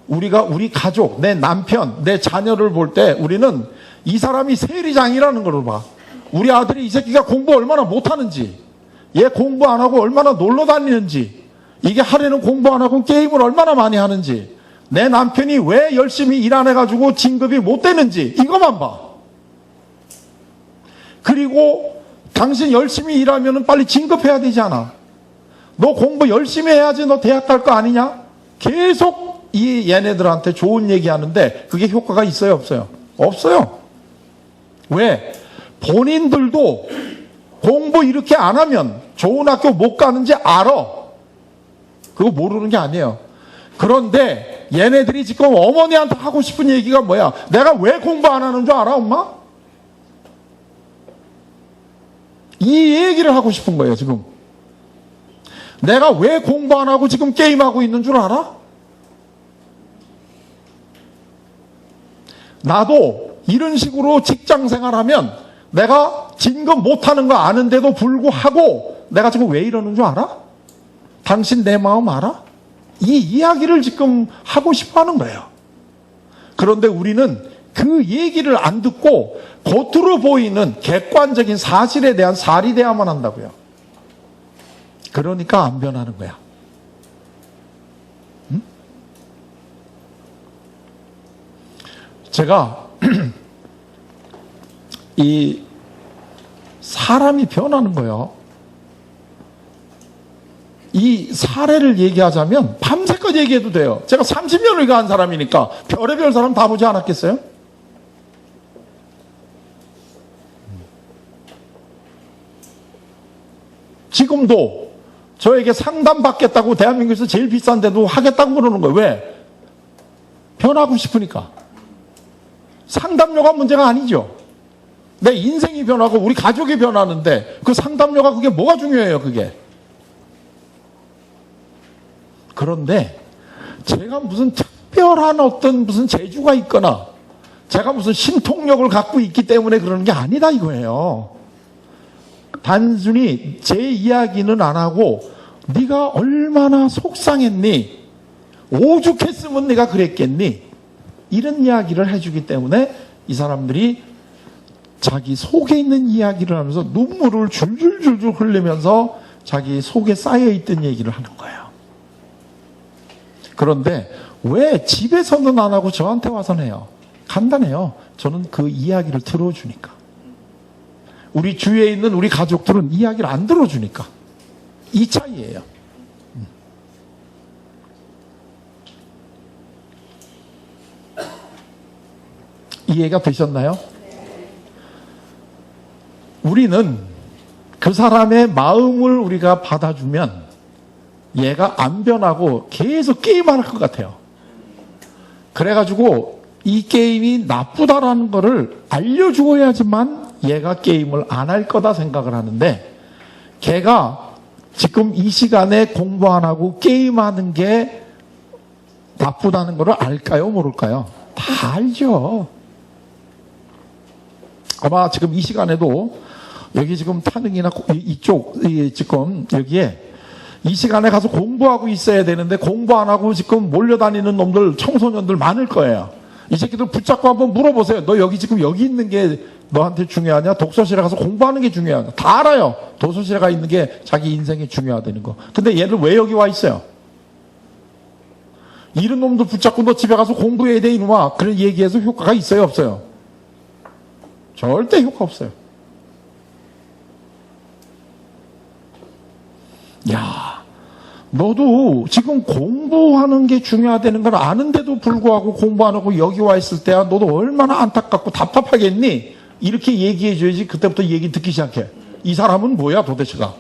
우리가 우리 가족, 내 남편, 내 자녀를 볼 때 우리는 이 사람이 세리장이라는 걸 봐. 우리 아들이 이 새끼가 공부 얼마나 못하는지, 얘 공부 안 하고 얼마나 놀러 다니는지, 이게 하루에는 공부 안 하고 게임을 얼마나 많이 하는지, 내 남편이 왜 열심히 일 안 해가지고 진급이 못 되는지 이것만 봐. 그리고 당신 열심히 일하면 빨리 진급해야 되지 않아? 너 공부 열심히 해야지 너 대학 갈 거 아니냐? 계속 이 얘네들한테 좋은 얘기하는데 그게 효과가 있어요, 없어요? 없어요. 왜? 본인들도 공부 이렇게 안 하면 좋은 학교 못 가는지 알아. 그거 모르는 게 아니에요. 그런데 얘네들이 지금 어머니한테 하고 싶은 얘기가 뭐야? 내가 왜 공부 안 하는 줄 알아, 엄마? 이 얘기를 하고 싶은 거예요, 지금. 내가 왜 공부 안 하고 지금 게임하고 있는 줄 알아? 나도 이런 식으로 직장 생활하면 내가 진급 못하는 거 아는데도 불구하고 내가 지금 왜 이러는 줄 알아? 당신 내 마음 알아? 이 이야기를 지금 하고 싶어 하는 거예요. 그런데 우리는 그 얘기를 안 듣고 겉으로 보이는 객관적인 사실에 대한 살이돼야만 한다고요. 그러니까 안 변하는 거야. 응? 제가 이 사람이 변하는 거예요. 이 사례를 얘기하자면 밤새껏 얘기해도 돼요. 제가 30년을 가한 사람이니까 별의별 사람 다 보지 않았겠어요? 지금도 저에게 상담받겠다고 대한민국에서 제일 비싼 데도 하겠다고 그러는 거예요. 왜? 변하고 싶으니까. 상담료가 문제가 아니죠. 내 인생이 변하고 우리 가족이 변하는데 그 상담료가 그게 뭐가 중요해요, 그게. 그런데 제가 무슨 특별한 어떤 무슨 재주가 있거나 제가 무슨 신통력을 갖고 있기 때문에 그러는 게 아니다 이거예요. 단순히 제 이야기는 안 하고 네가 얼마나 속상했니? 오죽했으면 네가 그랬겠니? 이런 이야기를 해주기 때문에 이 사람들이 자기 속에 있는 이야기를 하면서 눈물을 줄줄줄줄 흘리면서 자기 속에 쌓여있던 얘기를 하는 거예요. 그런데 왜 집에서는 안 하고 저한테 와서는 해요? 간단해요. 저는 그 이야기를 들어주니까. 우리 주위에 있는 우리 가족들은 이야기를 안 들어주니까. 이 차이예요. 이해가 되셨나요? 우리는 그 사람의 마음을 우리가 받아주면 얘가 안 변하고 계속 게임할 것 같아요. 그래가지고 이 게임이 나쁘다라는 거를 알려주어야지만 얘가 게임을 안 할 거다 생각을 하는데 걔가 지금 이 시간에 공부 안 하고 게임하는 게 나쁘다는 것을 알까요, 모를까요? 다 알죠. 아마 지금 이 시간에도 여기 지금 타능이나 이쪽 지금 여기에 이 시간에 가서 공부하고 있어야 되는데 공부 안 하고 지금 몰려다니는 놈들, 청소년들 많을 거예요. 이 새끼들 붙잡고 한번 물어보세요. 너 여기 지금 여기 있는 게 너한테 중요하냐? 독서실에 가서 공부하는 게 중요하냐? 다 알아요. 도서실에 가 있는 게 자기 인생에 중요하다는 거. 근데 얘들 왜 여기 와 있어요? 이런 놈들 붙잡고 너 집에 가서 공부해야 돼 이놈아. 그런 얘기해서 효과가 있어요, 없어요? 절대 효과 없어요. 야, 너도 지금 공부하는 게 중요하다는 걸 아는데도 불구하고 공부 안 하고 여기 와 있을 때야 너도 얼마나 안타깝고 답답하겠니? 이렇게 얘기해 줘야지 그때부터 얘기 듣기 시작해. 이 사람은 뭐야 도대체가?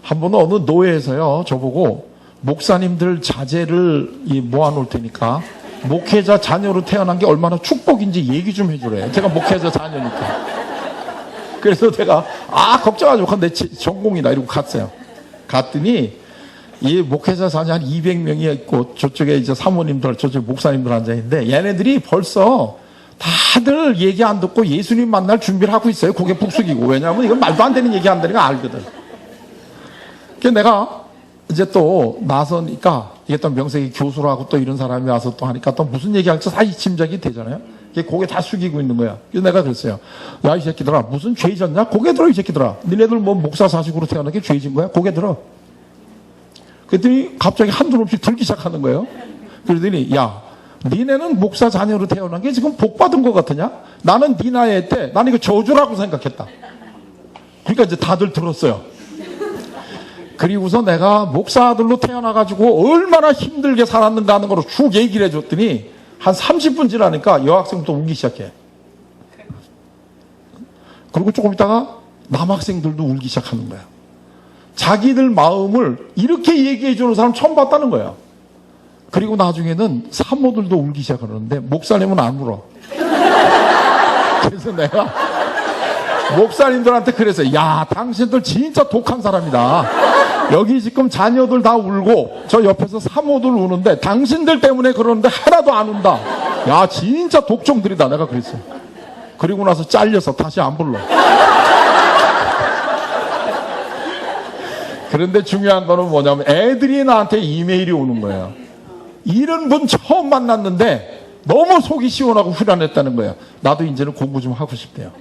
한 번은 어느 노예에서요 저보고 목사님들 자제를 모아놓을 테니까 목회자 자녀로 태어난 게 얼마나 축복인지 얘기 좀 해주래. 제가 목회자 자녀니까. 그래서 제가 걱정하지 마. 내 전공이다 이러고 갔어요. 갔더니 이 목회자 자녀 한 200명이 있고 저쪽에 이제 사모님들 저쪽에 목사님들 앉아있는데 얘네들이 벌써 다들 얘기 안 듣고 예수님 만날 준비를 하고 있어요. 고개 푹 숙이고. 왜냐하면 이건 말도 안 되는 얘기 한다는 거 알거든. 그래서 내가 이제 또 나서니까 이게 또 명색이 교수라고 또 이런 사람이 와서 또 하니까 또 무슨 얘기할지 사실 짐작이 되잖아요. 고개 다 숙이고 있는 거야. 그래서 내가 그랬어요. 야, 이 새끼들아, 무슨 죄 졌냐? 고개 들어, 이 새끼들아. 니네들 뭐 목사 자식으로 태어난 게 죄 진 거야? 고개 들어. 그랬더니 갑자기 한두 놈씩 들기 시작하는 거예요. 그러더니, 야, 니네는 목사 자녀로 태어난 게 지금 복 받은 것 같으냐? 나는 니 나이 때, 나는 이거 저주라고 생각했다. 그러니까 이제 다들 들었어요. 그리고서 내가 목사 아들로 태어나가지고 얼마나 힘들게 살았는가 하는 거로 쭉 얘기를 해줬더니 한 30분 지나니까 여학생부터 울기 시작해. 그리고 조금 있다가 남학생들도 울기 시작하는 거야. 자기들 마음을 이렇게 얘기해 주는 사람 처음 봤다는 거야. 그리고 나중에는 사모들도 울기 시작하는데 목사님은 안 울어. 그래서 내가 목사님들한테 그랬어요. 야, 당신들 진짜 독한 사람이다. 여기 지금 자녀들 다 울고 저 옆에서 사모들 우는데 당신들 때문에 그러는데 하나도 안 운다. 야, 진짜 독종들이다. 내가 그랬어요. 그리고 나서 잘려서 다시 안 불러. 그런데 중요한 거는 뭐냐면 애들이 나한테 이메일이 오는 거예요. 이런 분 처음 만났는데 너무 속이 시원하고 후련했다는 거예요. 나도 이제는 공부 좀 하고 싶대요.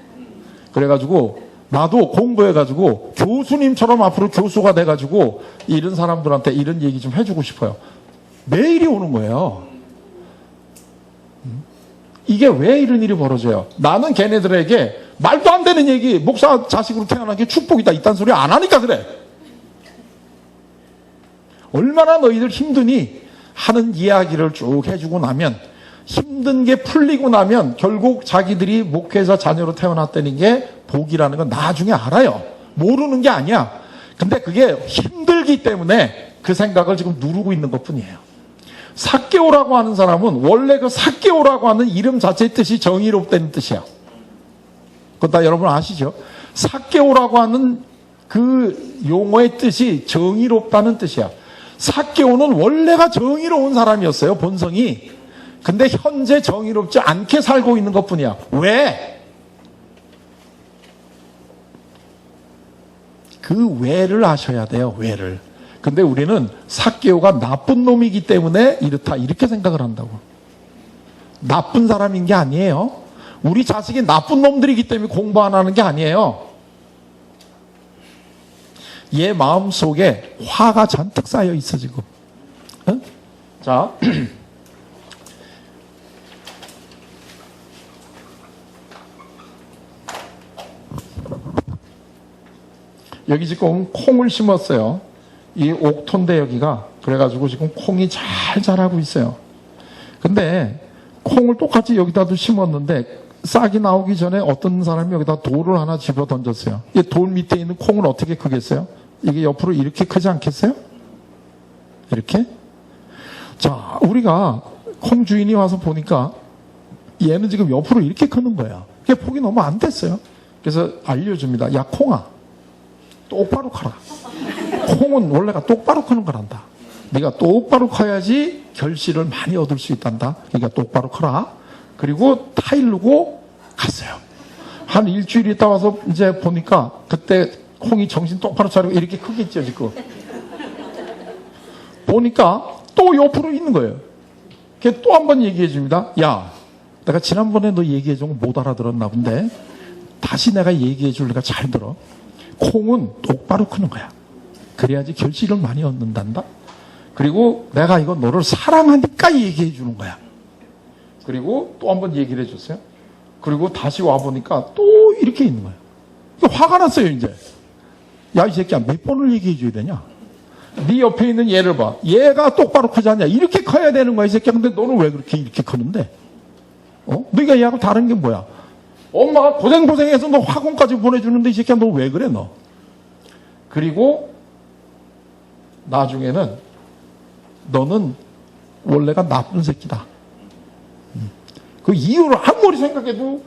그래가지고 나도 공부해가지고 교수님처럼 앞으로 교수가 돼가지고 이런 사람들한테 이런 얘기 좀 해주고 싶어요. 메일이 오는 거예요. 이게 왜 이런 일이 벌어져요? 나는 걔네들에게 말도 안 되는 얘기, 목사 자식으로 태어난 게 축복이다 이딴 소리 안 하니까 그래. 얼마나 너희들 힘드니 하는 이야기를 쭉 해주고 나면 힘든 게 풀리고 나면 결국 자기들이 목회자 자녀로 태어났다는 게 복이라는 건 나중에 알아요. 모르는 게 아니야. 근데 그게 힘들기 때문에 그 생각을 지금 누르고 있는 것 뿐이에요. 삭개오라고 하는 사람은 원래 그 삭개오라고 하는 이름 자체의 뜻이 정의롭다는 뜻이야. 그거 다 여러분 아시죠? 삭개오라고 하는 그 용어의 뜻이 정의롭다는 뜻이야. 삭개오는 원래가 정의로운 사람이었어요, 본성이. 근데 현재 정의롭지 않게 살고 있는 것 뿐이야. 왜? 그 왜를 아셔야 돼요, 왜를. 근데 우리는 삭개오가 나쁜 놈이기 때문에 이렇다, 이렇게 생각을 한다고. 나쁜 사람인 게 아니에요. 우리 자식이 나쁜 놈들이기 때문에 공부 안 하는 게 아니에요. 얘 마음 속에 화가 잔뜩 쌓여 있어, 지금. 어? 자. 여기 지금 콩을 심었어요. 이 옥토인데 여기가. 그래가지고 지금 콩이 잘 자라고 있어요. 근데 콩을 똑같이 여기다도 심었는데 싹이 나오기 전에 어떤 사람이 여기다 돌을 하나 집어 던졌어요. 이 돌 밑에 있는 콩은 어떻게 크겠어요? 이게 옆으로 이렇게 크지 않겠어요? 이렇게? 자, 우리가 콩 주인이 와서 보니까 얘는 지금 옆으로 이렇게 크는 거야. 그게 폭이 너무 안 됐어요. 그래서 알려줍니다. 야, 콩아. 똑바로 커라. 콩은 원래가 똑바로 크는 거란다. 네가 똑바로 커야지 결실을 많이 얻을 수 있단다. 그러니까 똑바로 커라. 그리고 타일르고 갔어요. 한 일주일 있다 와서 이제 보니까 그때 콩이 정신 똑바로 차리고 이렇게 크겠죠, 지금. 보니까 또 옆으로 있는 거예요. 걔 또 한 번 얘기해 줍니다. 야, 내가 지난번에 너 얘기해 준 거 못 알아들었나 본데 다시 내가 얘기해 줄래가 잘 들어. 콩은 똑바로 크는 거야. 그래야지 결실을 많이 얻는단다. 그리고 내가 이거 너를 사랑하니까 얘기해 주는 거야. 그리고 또 한 번 얘기를 해줬어요. 그리고 다시 와보니까 또 이렇게 있는 거예요. 화가 났어요, 이제. 야, 이 새끼야, 몇 번을 얘기해 줘야 되냐? 네 옆에 있는 얘를 봐. 얘가 똑바로 크지 않냐? 이렇게 커야 되는 거야, 이 새끼야. 근데 너는 왜 그렇게 이렇게 크는데? 네가 얘하고 다른 게 뭐야? 엄마가 고생해서 너 학원까지 보내주는데 이 새끼야, 너 왜 그래, 너? 그리고 나중에는 너는 원래가 나쁜 새끼다. 그 이유를 아무리 생각해도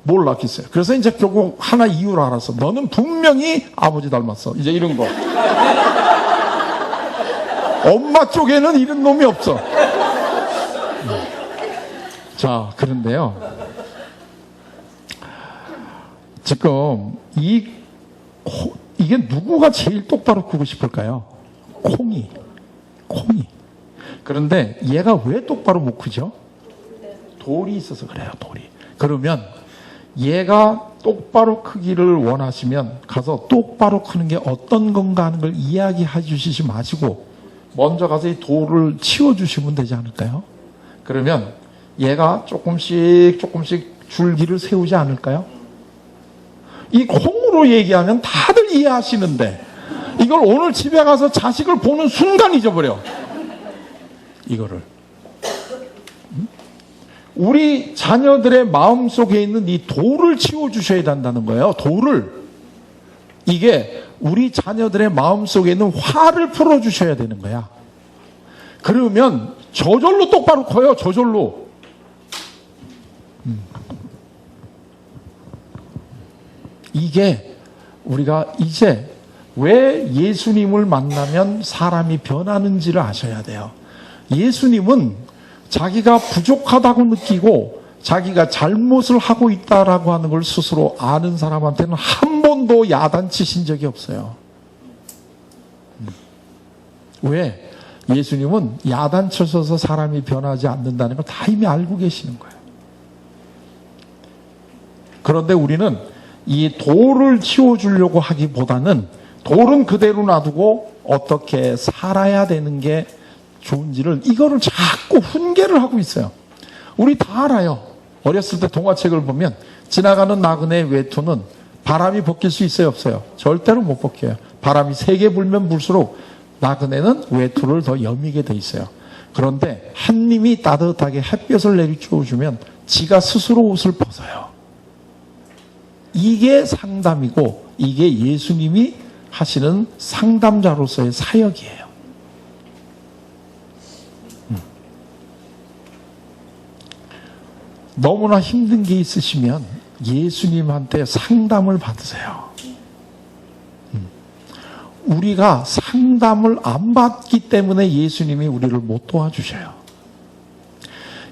몰랐겠어요. 그래서 이제 결국 하나 이유를 알았어. 너는 분명히 아버지 닮았어. 이제 이런 거. 엄마 쪽에는 이런 놈이 없어. 자, 그런데요. 지금 이게 누구가 제일 똑바로 크고 싶을까요? 콩이. 그런데 얘가 왜 똑바로 못 크죠? 돌이 있어서 그래요, 돌이. 그러면 얘가 똑바로 크기를 원하시면 가서 똑바로 크는 게 어떤 건가 하는 걸 이야기해 주시지 마시고 먼저 가서 이 돌을 치워주시면 되지 않을까요? 그러면 얘가 조금씩 줄기를 세우지 않을까요? 이 콩으로 얘기하면 다들 이해하시는데 이걸 오늘 집에 가서 자식을 보는 순간 잊어버려. 이거를. 우리 자녀들의 마음속에 있는 이 돌을 치워주셔야 된다는 거예요. 돌을. 이게 우리 자녀들의 마음속에 있는 화를 풀어주셔야 되는 거야. 그러면 저절로 똑바로 커요. 저절로. 이게 우리가 이제 왜 예수님을 만나면 사람이 변하는지를 아셔야 돼요. 예수님은 자기가 부족하다고 느끼고 자기가 잘못을 하고 있다라고 하는 걸 스스로 아는 사람한테는 한 번도 야단치신 적이 없어요. 왜? 예수님은 야단쳐서 사람이 변하지 않는다는 걸 다 이미 알고 계시는 거예요. 그런데 우리는 이 돌을 치워주려고 하기보다는 돌은 그대로 놔두고 어떻게 살아야 되는 게 좋은지를 이거를 자꾸 훈계를 하고 있어요. 우리 다 알아요. 어렸을 때 동화책을 보면 지나가는 나그네의 외투는 바람이 벗길 수 있어요, 없어요? 절대로 못 벗겨요. 바람이 세게 불면 불수록 나그네는 외투를 더 여미게 돼 있어요. 그런데 한님이 따뜻하게 햇볕을 내리쳐주면 지가 스스로 옷을 벗어요. 이게 상담이고 이게 예수님이 하시는 상담자로서의 사역이에요. 너무나 힘든 게 있으시면 예수님한테 상담을 받으세요. 우리가 상담을 안 받기 때문에 예수님이 우리를 못 도와주셔요.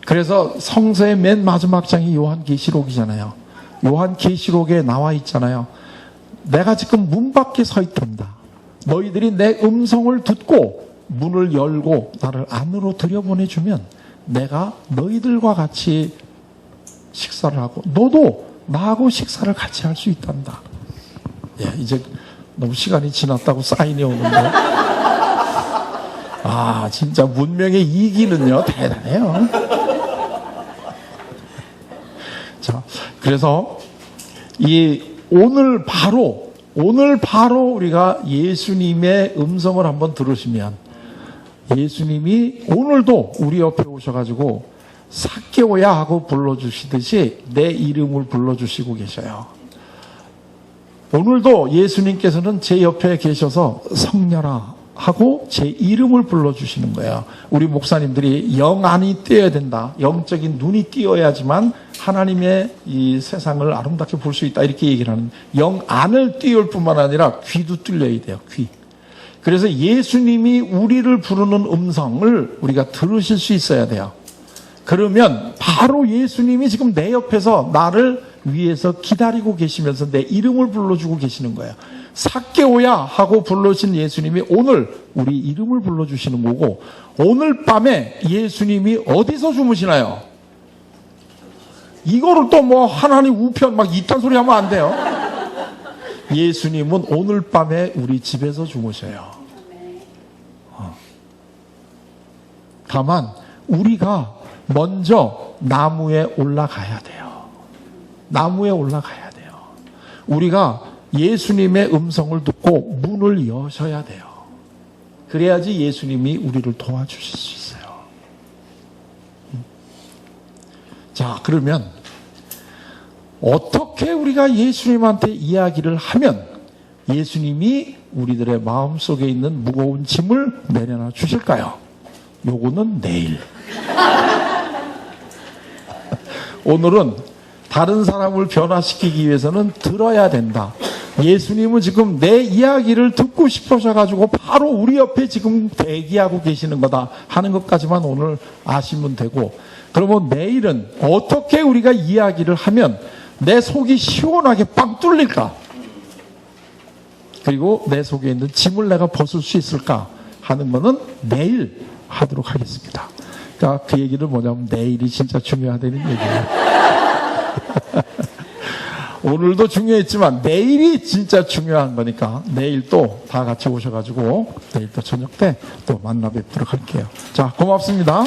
그래서 성서의 맨 마지막 장이 요한계시록이잖아요. 요한계시록에 나와 있잖아요. 내가 지금 문 밖에 서 있단다. 너희들이 내 음성을 듣고 문을 열고 나를 안으로 들여보내주면 내가 너희들과 같이 식사를 하고 너도 나하고 식사를 같이 할 수 있단다. 예, 이제 너무 시간이 지났다고 사인이 오는데 진짜 문명의 이기는요 대단해요. 자, 그래서 오늘 바로 우리가 예수님의 음성을 한번 들으시면 예수님이 오늘도 우리 옆에 오셔가지고 삭개오야 하고 불러주시듯이 내 이름을 불러주시고 계셔요. 오늘도 예수님께서는 제 옆에 계셔서 성녀라 하고 제 이름을 불러주시는 거예요. 우리 목사님들이 영 안이 띄어야 된다. 영적인 눈이 띄어야지만 하나님의 이 세상을 아름답게 볼 수 있다. 이렇게 얘기를 하는 영 안을 띄울 뿐만 아니라 귀도 뚫려야 돼요. 귀. 그래서 예수님이 우리를 부르는 음성을 우리가 들으실 수 있어야 돼요. 그러면 바로 예수님이 지금 내 옆에서 나를 위해서 기다리고 계시면서 내 이름을 불러주고 계시는 거예요. 삭개오야 하고 불러주신 예수님이 오늘 우리 이름을 불러주시는 거고, 오늘 밤에 예수님이 어디서 주무시나요? 이거를 또 뭐 하나님 우편 막 이딴 소리 하면 안 돼요. 예수님은 오늘 밤에 우리 집에서 주무셔요. 다만 우리가 먼저 나무에 올라가야 돼요. 나무에 올라가야 돼요. 우리가 예수님의 음성을 듣고 문을 여셔야 돼요. 그래야지 예수님이 우리를 도와주실 수 있어요. 자, 그러면 어떻게 우리가 예수님한테 이야기를 하면 예수님이 우리들의 마음속에 있는 무거운 짐을 내려놔 주실까요? 요거는 내일. 오늘은 다른 사람을 변화시키기 위해서는 들어야 된다. 예수님은 지금 내 이야기를 듣고 싶으셔가지고 바로 우리 옆에 지금 대기하고 계시는 거다 하는 것까지만 오늘 아시면 되고, 그러면 내일은 어떻게 우리가 이야기를 하면 내 속이 시원하게 빵 뚫릴까? 그리고 내 속에 있는 짐을 내가 벗을 수 있을까? 하는 거는 내일 하도록 하겠습니다. 그러니까 그 얘기를 뭐냐면 내일이 진짜 중요하다는 얘기예요. 오늘도 중요했지만 내일이 진짜 중요한 거니까 내일 또 다 같이 오셔가지고 내일 또 저녁 때 또 만나 뵙도록 할게요. 자, 고맙습니다.